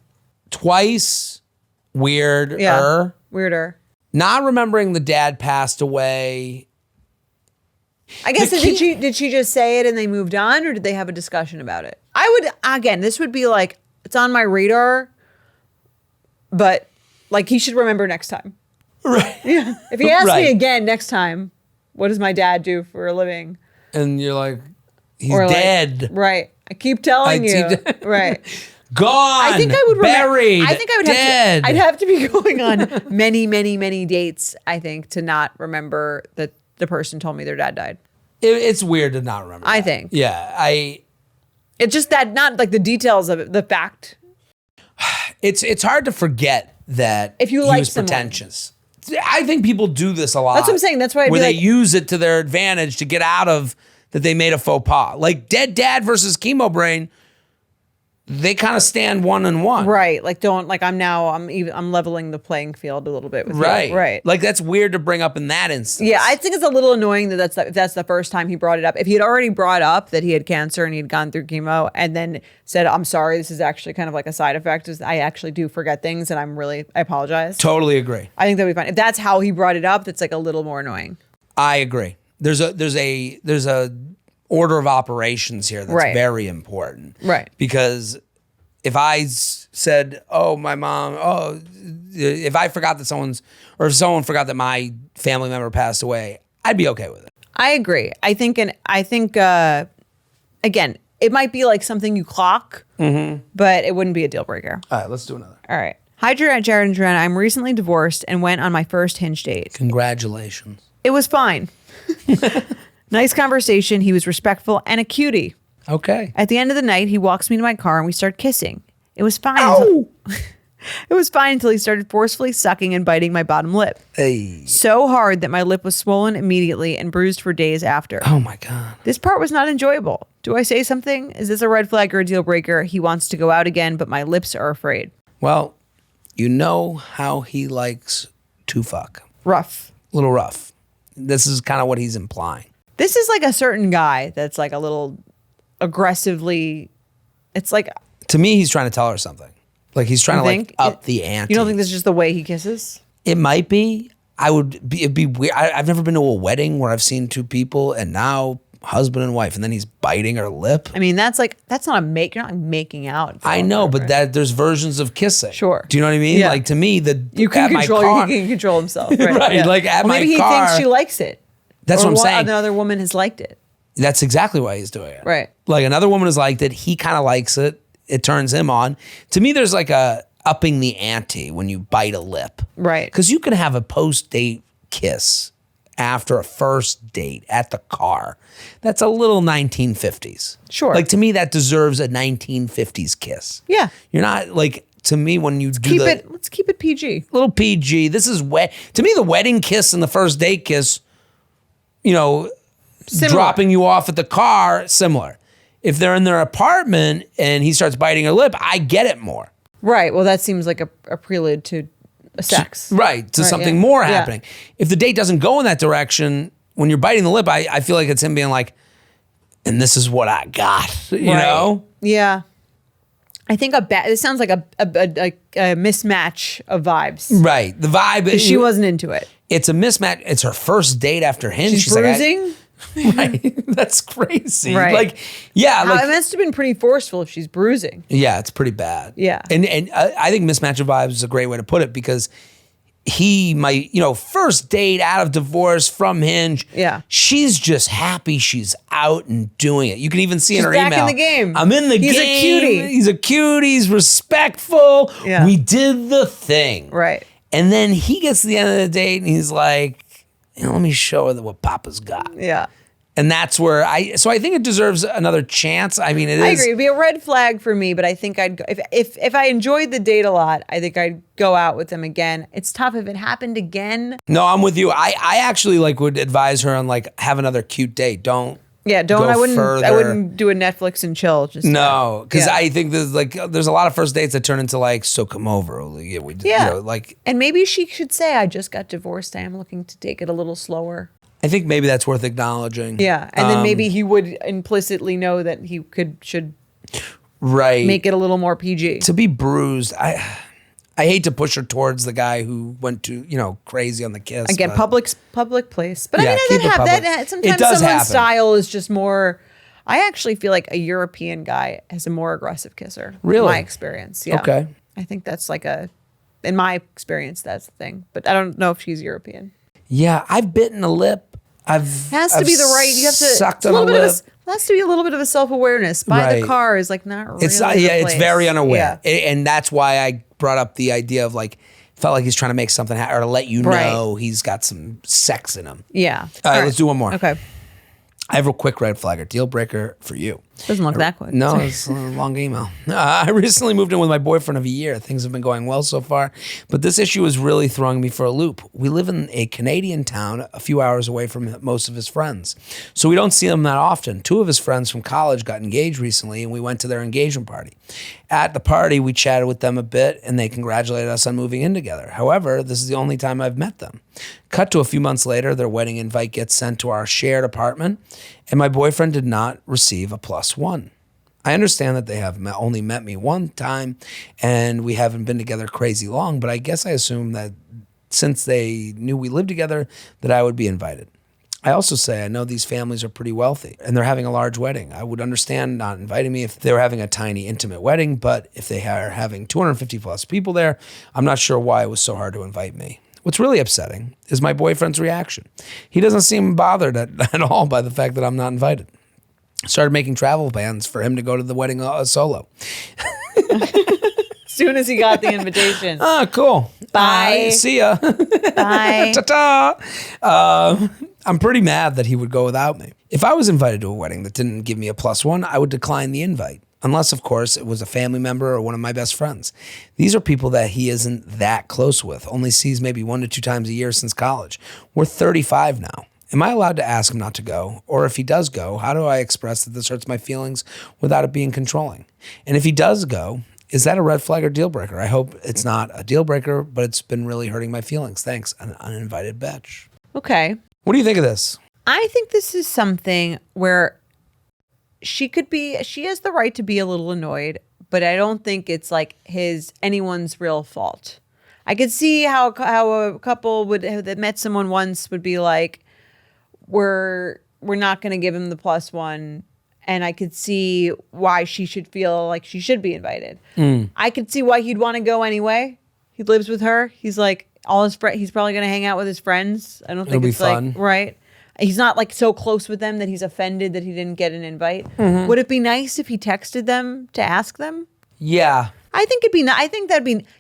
Twice, Weirder. Yeah. Weirder. Not remembering the dad passed away. I guess The did she just say it and they moved on, or did they have a discussion about it? I would, again, this would be like, it's on my radar, but like he should remember next time. Right. Yeah. If he asks me Right. again next time, what does my dad do for a living? And you're like, he's Or like, dead. right. I keep telling you. Right. Gone. I think I would remember. Buried. I think I would dead. I'd have to be going on many, many, many dates, I think, to not remember that the person told me their dad died. It's weird to not remember. I that. think. Yeah. It's just that, not like the details of it, the fact. It's hard to forget that If you he like was someone. pretentious. I think people do this a lot. That's what I'm saying. That's why I'd where be they like- use it to their advantage to get out of that they made a faux pas. Like Dead Dad versus Chemo Brain, they kind of stand 1-1. Right. Like, I'm leveling the playing field a little bit with you. Right. Right. Like that's weird to bring up in that instance. Yeah, I think it's a little annoying that that's the first time he brought it up. If he had already brought up that he had cancer and he'd gone through chemo and then said, "I'm sorry, this is actually kind of like a side effect. I actually do forget things and I apologize." Totally agree. I think that'd be fine. If that's how he brought it up, that's like a little more annoying. I agree. There's a order of operations here that's Right. very important. Right. Because if I said, "Oh, my mom," if I forgot that if someone forgot that my family member passed away, I'd be okay with it. I agree. I think again, it might be like something you clock, but it wouldn't be a deal breaker. All right, let's do another. All right. Hi, Jared and Joanna. I'm recently divorced and went on my first Hinge date. Congratulations. It was fine. Nice conversation. He was respectful and a cutie. Okay. At the end of the night, he walks me to my car and we start kissing. It was fine. Ow! It was fine until he started forcefully sucking and biting my bottom lip. Hey. So hard that my lip was swollen immediately and bruised for days after. Oh my God. This part was not enjoyable. Do I say something? Is this a red flag or a deal breaker? He wants to go out again, but my lips are afraid. Well, you know how he likes to fuck. Rough. A little rough. This is kind of what he's implying. This is like a certain guy that's like a little aggressively. It's like, To me, he's trying to tell her something. Like he's trying you to think? like up the ante. You don't think this is just the way he kisses? It might be. It'd be weird. I've never been to a wedding where I've seen two people and now husband and wife, and then he's biting her lip. I mean, that's not you're not making out. I know, but there's versions of kissing. Sure. Do you know what I mean? Yeah. Like to me, you can at my control. car- He can control himself. Right. Right, like at my maybe he car- thinks she likes it. That's or what I'm saying. Another woman has liked it. That's exactly why he's doing it. Right. Like another woman has liked it. He kind of likes it. It turns him on. To me, there's like a upping the ante when you bite a lip. Right. Because you can have a post-date kiss after a first date at the car. That's a little 1950s. Sure. Like to me, that deserves a 1950s kiss. Yeah. You're not like, to me, when you do Let's keep it PG. little PG, this is wet. To me, the wedding kiss and the first date kiss, Similar. dropping you off at the car, similar. If they're in their apartment and he starts biting her lip, I get it more. Right. Well, that seems like a prelude to sex. Right, to something yeah. more Yeah. happening. If the date doesn't go in that direction, when you're biting the lip, I feel like it's him being like, and this is what I got, you Right. know? Yeah. I think this sounds like a mismatch of vibes. Right. The vibe. She wasn't into it. It's a mismatch. It's her first date after Hinge. She's like, bruising. right. That's crazy. Right. Like, yeah. It must have been pretty forceful if she's bruising. Yeah, it's pretty bad. Yeah. And I think mismatch of vibes is a great way to put it because he might, first date out of divorce from Hinge. Yeah. She's just happy she's out and doing it. You can even see in She's her back email. in the game. I'm in the game. He's a cutie. He's a cutie. He's respectful. Yeah. We did the thing. Right. And then he gets to the end of the date and he's like, let me show her what Papa's got. Yeah. And that's where I think it deserves another chance. I mean, I agree. It'd be a red flag for me, but I think I'd go, if I enjoyed the date a lot, I think I'd go out with him again. It's tough if it happened again. No, I'm with you. I actually would advise her on have another cute date. Don't. Yeah, Go I further. wouldn't do a Netflix and chill. Just No, because Yeah. I think there's a lot of first dates that turn into so come over. Yeah, we did, Yeah. like And maybe she should say, I just got divorced. I am looking to take it a little slower. I think maybe that's worth acknowledging. Yeah. And then maybe he would implicitly know that he should right make it a little more PG. to be bruised. I hate to push her towards the guy who went to, crazy on the kiss. Again, but- public place. But Yeah, I mean, keep it public. sometimes It does someone's happen. style is just more. I actually feel like a European guy is a more aggressive kisser. Really? In my experience. Yeah. Okay. I think that's in my experience, that's the thing. But I don't know if she's European. Yeah, I've bitten a lip. It has to be the right. You have to. sucked It's a on a little bit lip. of has to be a little bit of a self-awareness. By Right. the car is like not really. It's the it's place. very unaware, Yeah. and that's why I brought up the idea of like felt like he's trying to make something happen or to let you Right. know he's got some sex in him. Yeah. All right, let's do one more. Okay. I have a quick red flag or deal breaker for you. Doesn't look that quick. No, Sorry. it's a long email. I recently moved in with my boyfriend of a year. Things have been going well so far, but this issue is really throwing me for a loop. We live in a Canadian town a few hours away from most of his friends, so we don't see them that often. Two of his friends from college got engaged recently, and we went to their engagement party. At the party, we chatted with them a bit, and they congratulated us on moving in together. However, this is the only time I've met them. Cut to a few months later, their wedding invite gets sent to our shared apartment, and my boyfriend did not receive a +1. I understand that they have only met me one time and we haven't been together crazy long, but I guess I assume that since they knew we lived together, that I would be invited. I also say I know these families are pretty wealthy and they're having a large wedding. I would understand not inviting me if they were having a tiny, intimate wedding, but if they are having 250 plus people there, I'm not sure why it was so hard to invite me. What's really upsetting is my boyfriend's reaction. He doesn't seem bothered at all by the fact that I'm not invited. Started making travel plans for him to go to the wedding solo. As soon as he got the invitation. Ah, cool. Bye. See ya. Bye. Ta-ta. I'm pretty mad that he would go without me. If I was invited to a wedding that didn't give me a +1, I would decline the invite. Unless, of course, it was a family member or one of my best friends. These are people that he isn't that close with, only sees maybe 1 to 2 times a year since college. We're 35 now. Am I allowed to ask him not to go? Or if he does go, how do I express that this hurts my feelings without it being controlling? And if he does go, is that a red flag or deal breaker? I hope it's not a deal breaker, but it's been really hurting my feelings. Thanks, an uninvited bitch. Okay. What do you think of this? I think this is something where she has the right to be a little annoyed, but I don't think it's like anyone's real fault. I could see how a couple that met someone once would be like, we're not going to give him the +1. And I could see why she should feel like she should be invited. I could see why he'd want to go anyway. He lives with her. He's like he's probably going to hang out with his friends. I don't think It'll it's be fun. like, right. He's not like so close with them that he's offended that he didn't get an invite. Would it be nice if he texted them to ask them? Yeah. I think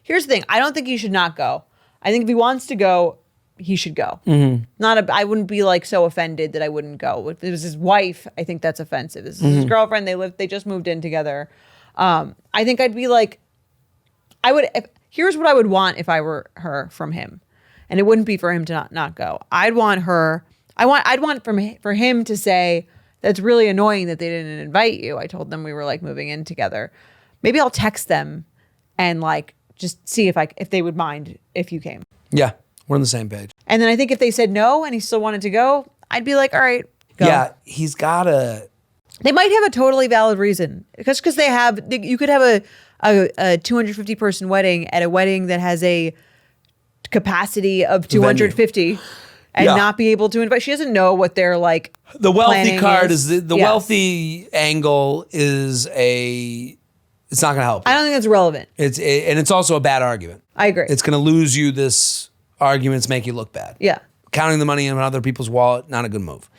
here's the thing. I don't think he should not go. I think if he wants to go, he should go. I wouldn't be like so offended that I wouldn't go. If it was his wife, I think that's offensive. This is his girlfriend. They just moved in together. I think I'd be like, here's what I would want if I were her from him. And it wouldn't be for him to not go. I'd want for him to say, that's really annoying that they didn't invite you. I told them we were like moving in together. Maybe I'll text them and like just see if they would mind if you came. Yeah. We're on the same page. And then I think if they said no and he still wanted to go, I'd be like, all right, go. Yeah. He's got a... They might have a totally valid reason because you could have a 250 person wedding at a wedding that has a capacity of 250 and Yeah. not be able to invite. She doesn't know what they're like. The wealthy planning card is the Yes. wealthy angle is it's not going to help. I don't think that's relevant. And it's also a bad argument. I agree. It's going to lose you this arguments make you look bad. Yeah. Counting the money in other people's wallet, not a good move.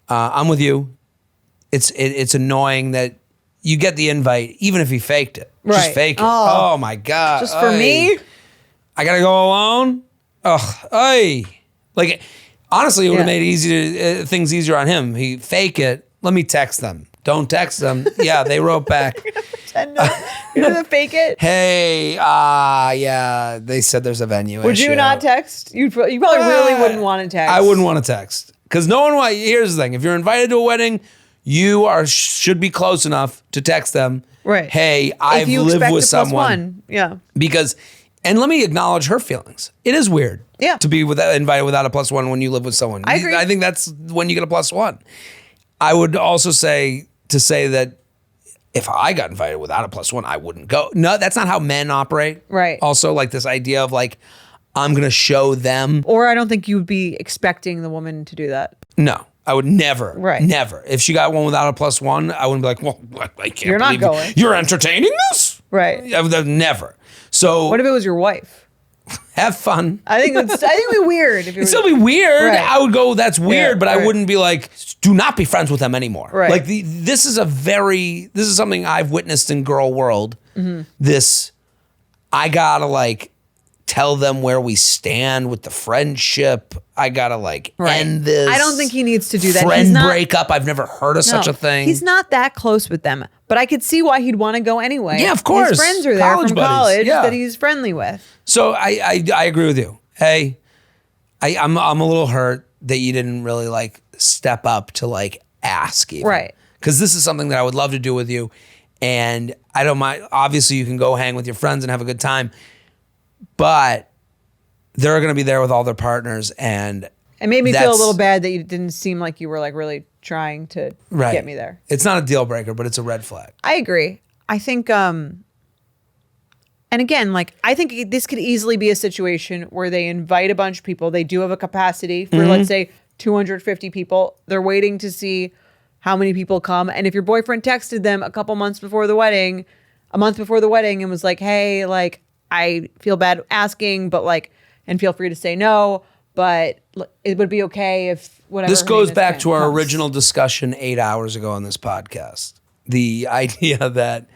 I'm with you. It's annoying that you get the invite, even if he faked it. Right. Just fake it. Oh. Oh my God. Just for me? I got to go alone? Ugh. Ay. Like, honestly, it would have Yeah. made things easier on him. He fake it. Let me text them. Don't text them. Yeah, they wrote back. You're gonna fake it. Hey, yeah, they said there's a venue. Would you issue. not text? You probably really wouldn't want to text. I wouldn't want to text because no one. Here's the thing: if you're invited to a wedding, you should be close enough to text them. Right. Hey, If I've you lived expect with a someone. +1, yeah. Because, and let me acknowledge her feelings. It is weird. Yeah. To be invited without a +1 when you live with someone. I agree. I think that's when you get a +1. I would also say that if I got invited without a +1, I wouldn't go. No, that's not how men operate. Right. Also, like this idea of like, I'm going to show them. Or I don't think you would be expecting the woman to do that. No, I would never. Right. Never. If she got one without a +1, I wouldn't be like, well, I can't You're not believe going. You're entertaining this? Right. I would never. So What if it was your wife? have fun. I think it'd be weird if it It'd was. still be weird. Right. I would go, that's weird, but I right. wouldn't be like, do not be friends with them anymore. Right. Like this is something I've witnessed in girl world. Mm-hmm. This, I gotta like tell them where we stand with the friendship. I gotta like end this. I don't think he needs to do that. Friend He's not, breakup. I've never heard of such a thing. He's not that close with them, but I could see why he'd want to go anyway. Yeah, of course. His friends are there College from buddies. college Yeah. that he's friendly with. So I agree with you. Hey, I'm a little hurt that you didn't really like step up to like ask even. Right. Because this is something that I would love to do with you. And I don't mind. Obviously, you can go hang with your friends and have a good time. But they're going to be there with all their partners. And It made me feel a little bad that you didn't seem like you were like really trying to get me there. It's not a deal breaker, but it's a red flag. I agree. I think, and again, like, I think this could easily be a situation where they invite a bunch of people. They do have a capacity for, let's say, 250 people. They're waiting to see how many people come. And if your boyfriend texted them a month before the wedding, and was like, hey, like, I feel bad asking, but like, and feel free to say no, but it would be okay if whatever. This her goes name is back to our comes. original discussion 8 hours ago on this podcast. The idea that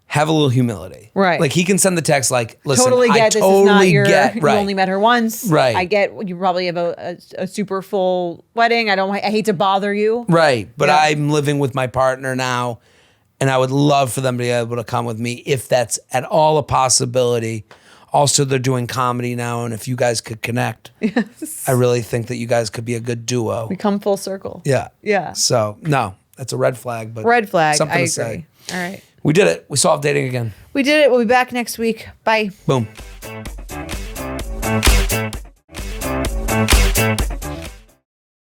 have a little humility. Right. Like he can send the text like, listen, Totally get I this totally is not your, get, you right. only met her once. Right. I get you probably have a super full wedding. I hate to bother you. Right. But Yeah. I'm living with my partner now, and I would love for them to be able to come with me if that's at all a possibility. Also, they're doing comedy now, and if you guys could connect, Yes. I really think that you guys could be a good duo. We come full circle. Yeah. Yeah. So, no, that's a red flag. But Red flag. Something I to agree. say. All right. We did it. We solved dating again. We did it. We'll be back next week. Bye. Boom.